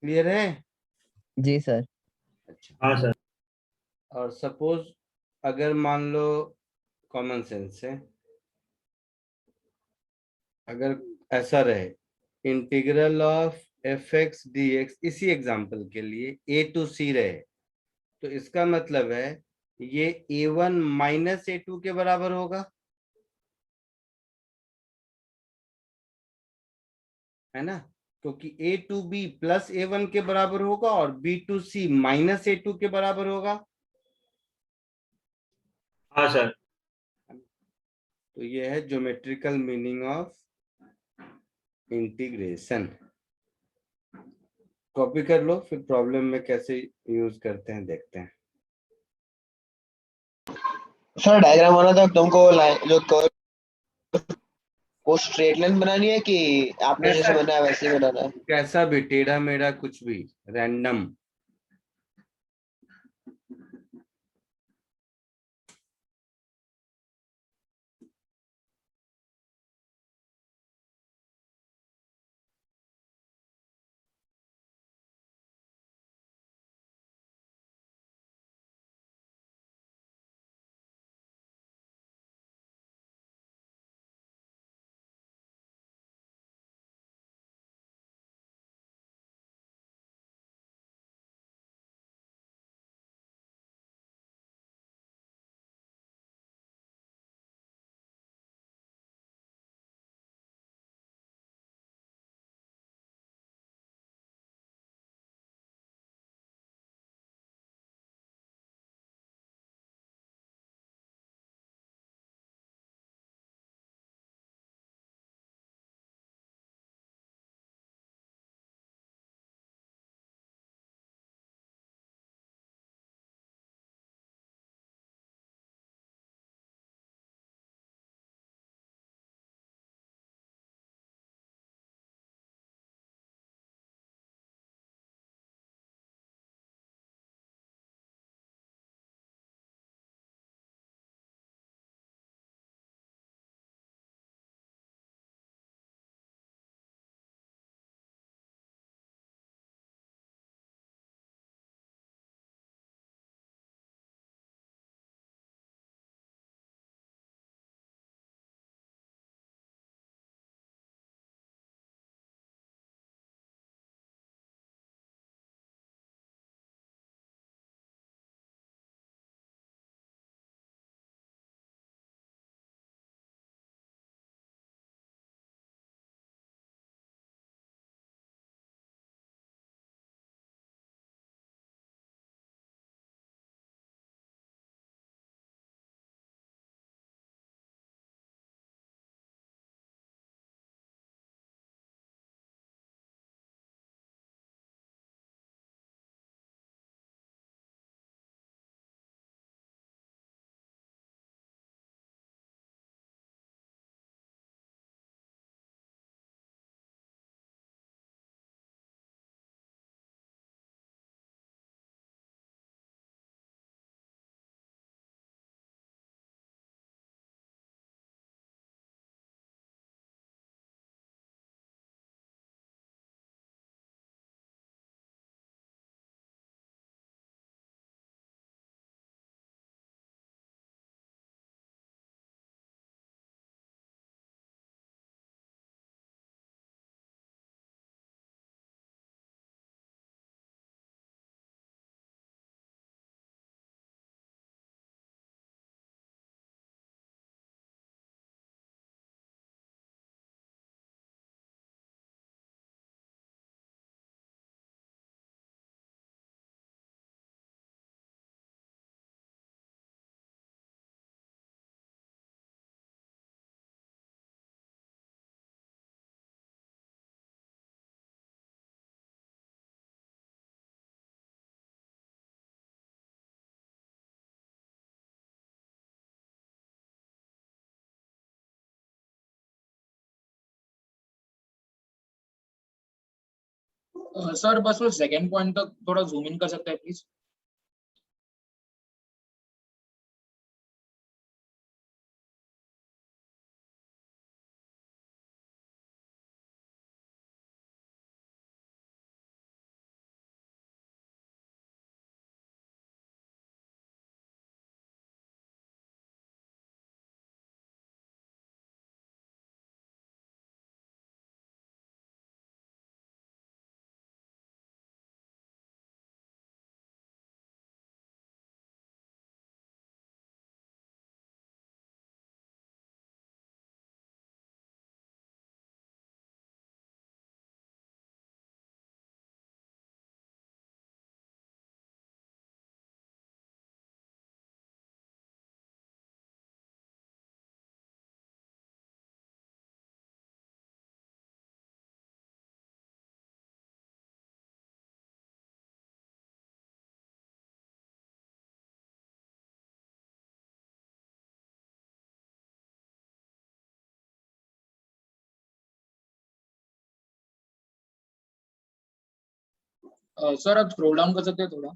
क्लियर है? जी सर। अच्छा, हाँ सर। और सपोज अगर मान लो, कॉमन सेंस से अगर ऐसा रहे, integral of F X D x, इसी एग्जाम्पल के लिए a टू c रहे, तो इसका मतलब है ये a1 माइनस a2 के बराबर होगा, है ना। क्योंकि a to b plus a1 के बराबर होगा और b to c minus a2 के बराबर होगा। हाँ सर। तो ये है geometrical meaning of integration. Copy कर लो, फिर प्रॉब्लम में कैसे यूज करते हैं देखते हैं। सर डायग्राम बना था तुमको, लाइन जो कर्व, वो स्ट्रेट लाइन बनानी है कि आपने जैसे बनाया वैसे ही बनाना है? कैसा भी, टेढ़ा मेढ़ा कुछ भी, रैंडम। सर बस वो सेकंड पॉइंट तक थोड़ा जूम इन कर सकते हैं प्लीज? सर आप स्क्रॉल डाउन कर सकते हैं थोड़ा?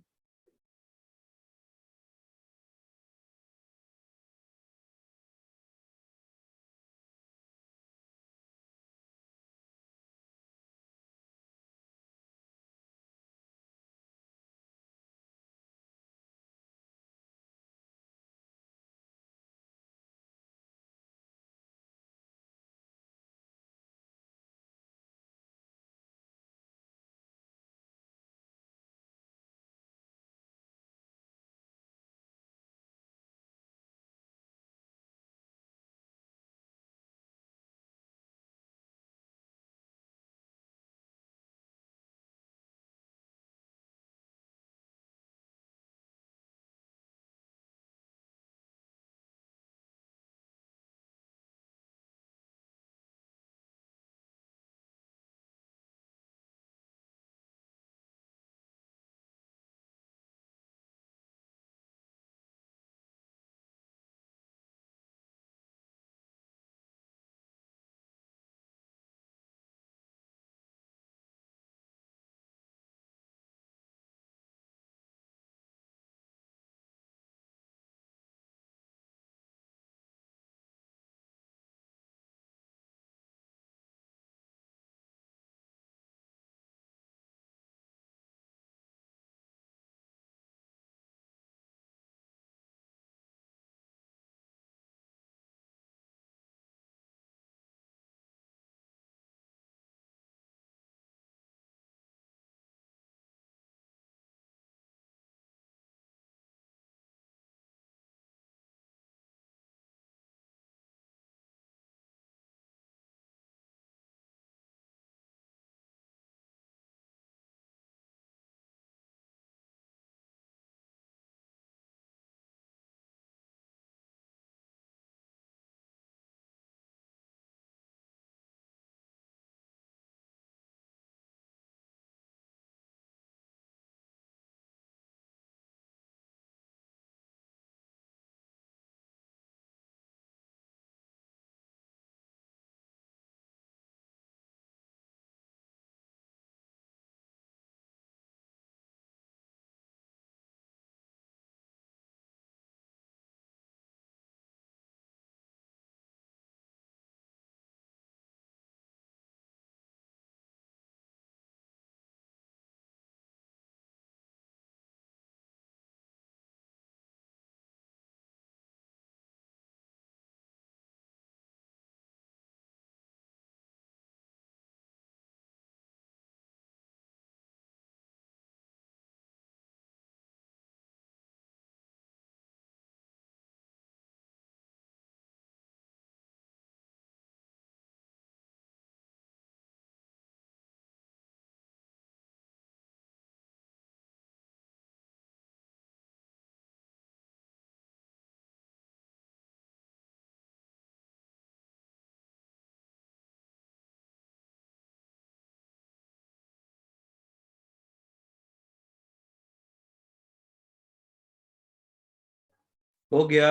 हो गया?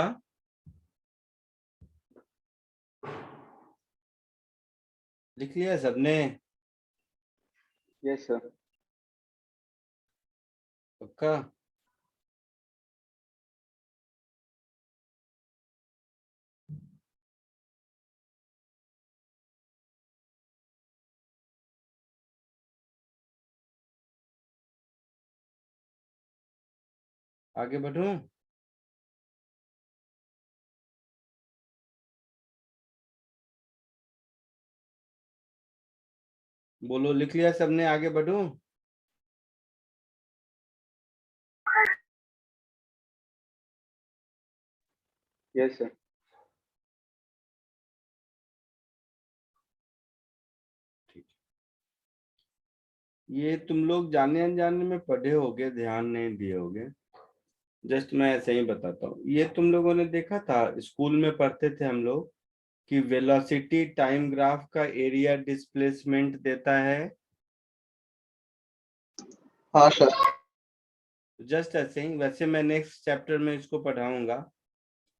लिख लिया सबने? Yes sir. पक्का? आगे बढ़ूं? बोलो, लिख लिया सबने? आगे बढ़ूं? Yes sir. ये तुम लोग जाने अनजाने में पढ़े होगे, ध्यान नहीं दिए होगे, जस्ट मैं ऐसे ही बताता हूँ। ये तुम लोगों ने देखा था, स्कूल में पढ़ते थे हम लोग कि वेलोसिटी टाइम ग्राफ का एरिया डिस्प्लेसमेंट देता है। हाँ सर। जस्ट ऐसे ही, वैसे मैं नेक्स्ट चैप्टर में इसको पढ़ाऊंगा,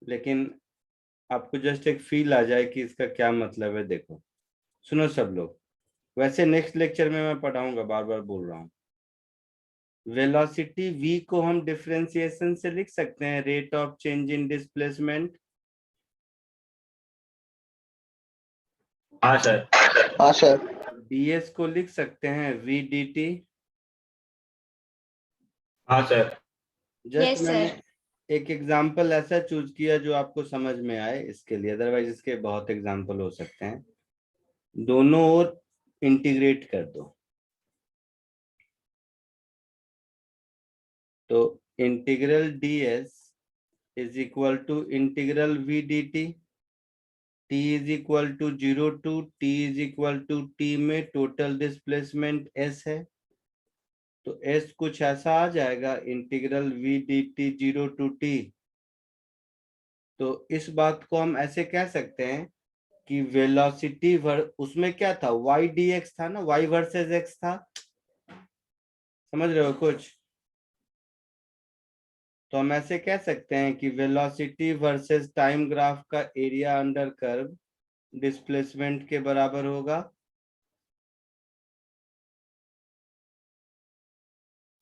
लेकिन आपको जस्ट एक फील आ जाए कि इसका क्या मतलब है। देखो सुनो सब लोग, वैसे नेक्स्ट लेक्चर में मैं पढ़ाऊंगा, बार बार बोल रहा हूँ। वेलोसिटी v को हम डिफरेंशिएशन से लिख सकते हैं, rate of change in displacement. हाँ सर। हाँ सर। ds को लिख सकते हैं v dt। हाँ सर। जस्ट Yes, मैंने sir. एक एग्जाम्पल ऐसा चूज किया जो आपको समझ में आए इसके लिए, अदरवाइज इसके बहुत एग्जाम्पल हो सकते हैं। दोनों ओर इंटीग्रेट कर दो, तो integral ds is equal to integral v dt। t is equal to 0 to t is equal to t में टोटल डिस्प्लेसमेंट s है, तो s कुछ ऐसा आ जाएगा, integral v dt 0 to t। तो इस बात को हम ऐसे कह सकते हैं कि वेलोसिटी उसमें क्या था, y dx था ना, y वर्सेस x था, समझ रहे हो कुछ? तो हम ऐसे कह सकते हैं कि वेलोसिटी वर्सेस टाइम ग्राफ का एरिया अंडर कर्व डिस्प्लेसमेंट के बराबर होगा।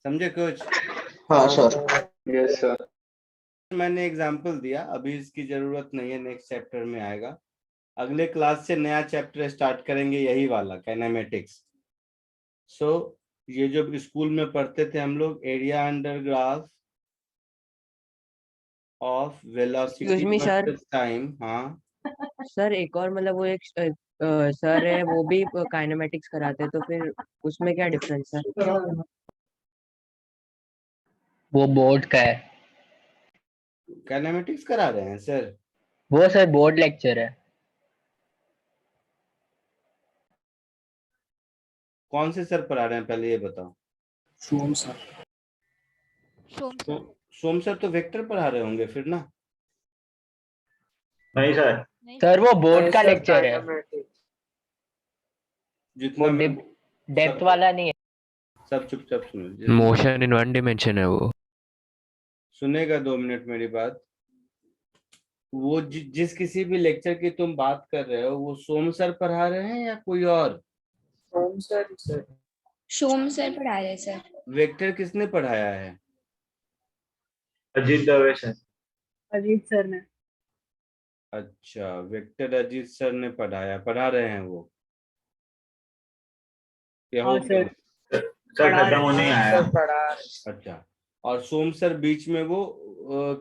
समझे कुछ? हाँ सर। Yes sir. मैंने एग्जांपल दिया, अभी इसकी जरूरत नहीं है, नेक्स्ट चैप्टर में आएगा। अगले क्लास से नया चैप्टर स्टार्ट करेंगे, यही वाला काइनेमेटिक्स। सो ये जो स्कूल में पढ़ते थे हम लोग, area under graph of velocity Excuse me, sir. Versus time. हाँ सर एक और मतलब वो एक सर है, वो भी काइनेमेटिक्स कराते हैं, तो फिर उसमें क्या डिफरेंस है? वो बोर्ड का है। काइनेमेटिक्स करा रहे हैं सर? वो सर बोर्ड लेक्चर है। कौन से सर पढ़ा रहे हैं पहले ये बताओ? सोम सर। Shom, sir. सोम सर तो वेक्टर पढ़ा रहे होंगे फिर ना? नहीं सर। सर वो बोर्ड का लेक्चर है, जितना वो मैं डेप्थ वाला नहीं है। सब चुपचाप सुनो, मोशन इन वन डिमेंशन है वो। सुनेगा 2 मिनट मेरी बात। वो जिस किसी भी लेक्चर की तुम बात कर रहे हो, वो सोम सर पढ़ा रहे हैं या कोई और? सोम सर। Shom, sir, पढ़ा रहे sir. वेक्टर किसने पढ़ाया है? अजीत दवे सर। अजीत सर ने। अच्छा, वेक्टर अजीत सर ने पढ़ा रहे हैं वो, क्या हो गया? सर खत्म होने आया। अच्छा, और सोम सर बीच में वो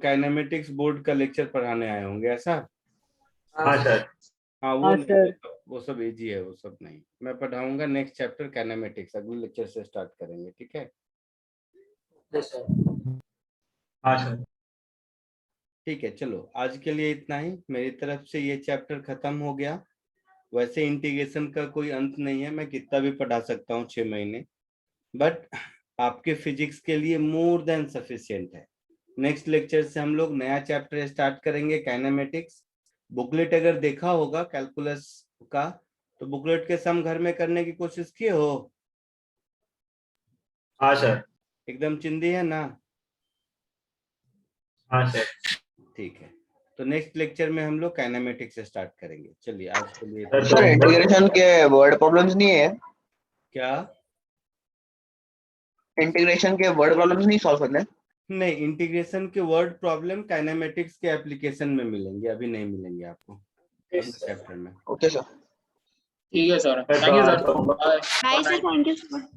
काइनेमेटिक्स बोर्ड का लेक्चर पढ़ाने आए होंगे, ऐसा? हाँ सर। हाँ वो नहीं, वो सब इजी है, वो सब नहीं। मैं पढ़ाऊंगा नेक्स्ट चैप्टर काइनेमेटिक्स, अगले लेक्चर से स्टार्ट करेंगे, ठीक है? हाँ सर। ठीक है, चलो आज के लिए इतना ही मेरी तरफ से, ये चैप्टर खत्म हो गया। वैसे इंटीग्रेशन का कोई अंत नहीं है, मैं कितना भी पढ़ा सकता हूँ 6 महीने, बट आपके फिजिक्स के लिए मोर देन सफिशिएंट है। नेक्स्ट लेक्चर से हम लोग नया चैप्टर स्टार्ट करेंगे, काइनेमेटिक्स। बुकलेट अगर देखा होगा कैलकुलस का, तो बुकलेट के सम घर में करने की कोशिश किए हो? हाँ सर। एकदम चिंदी है ना? हाँ सर। ठीक है, तो नेक्स्ट लेक्चर में हम लोग काइनेमेटिक्स से स्टार्ट करेंगे। चलिए आज के लिए सर इंटीग्रेशन के वर्ड प्रॉब्लम्स नहीं है? क्या? इंटीग्रेशन के वर्ड प्रॉब्लम्स नहीं सॉल्व करने हैं? नहीं, इंटीग्रेशन के वर्ड प्रॉब्लम काइनेमेटिक्स के एप्लीकेशन में मिलेंगे, अभी नहीं मिलेंगे आपको अगले चैप्टर में। Okay sir. ठीक है sir, thank you sir, bye. Bye sir, thank you sir.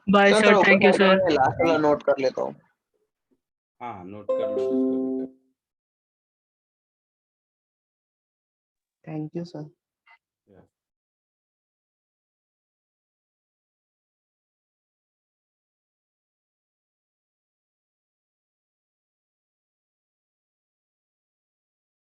Bye sir, thank you sir. Last वाला नोट कर लेता हूँ। हाँ, नोट कर लो इसको भी। Thank you sir. Yeah.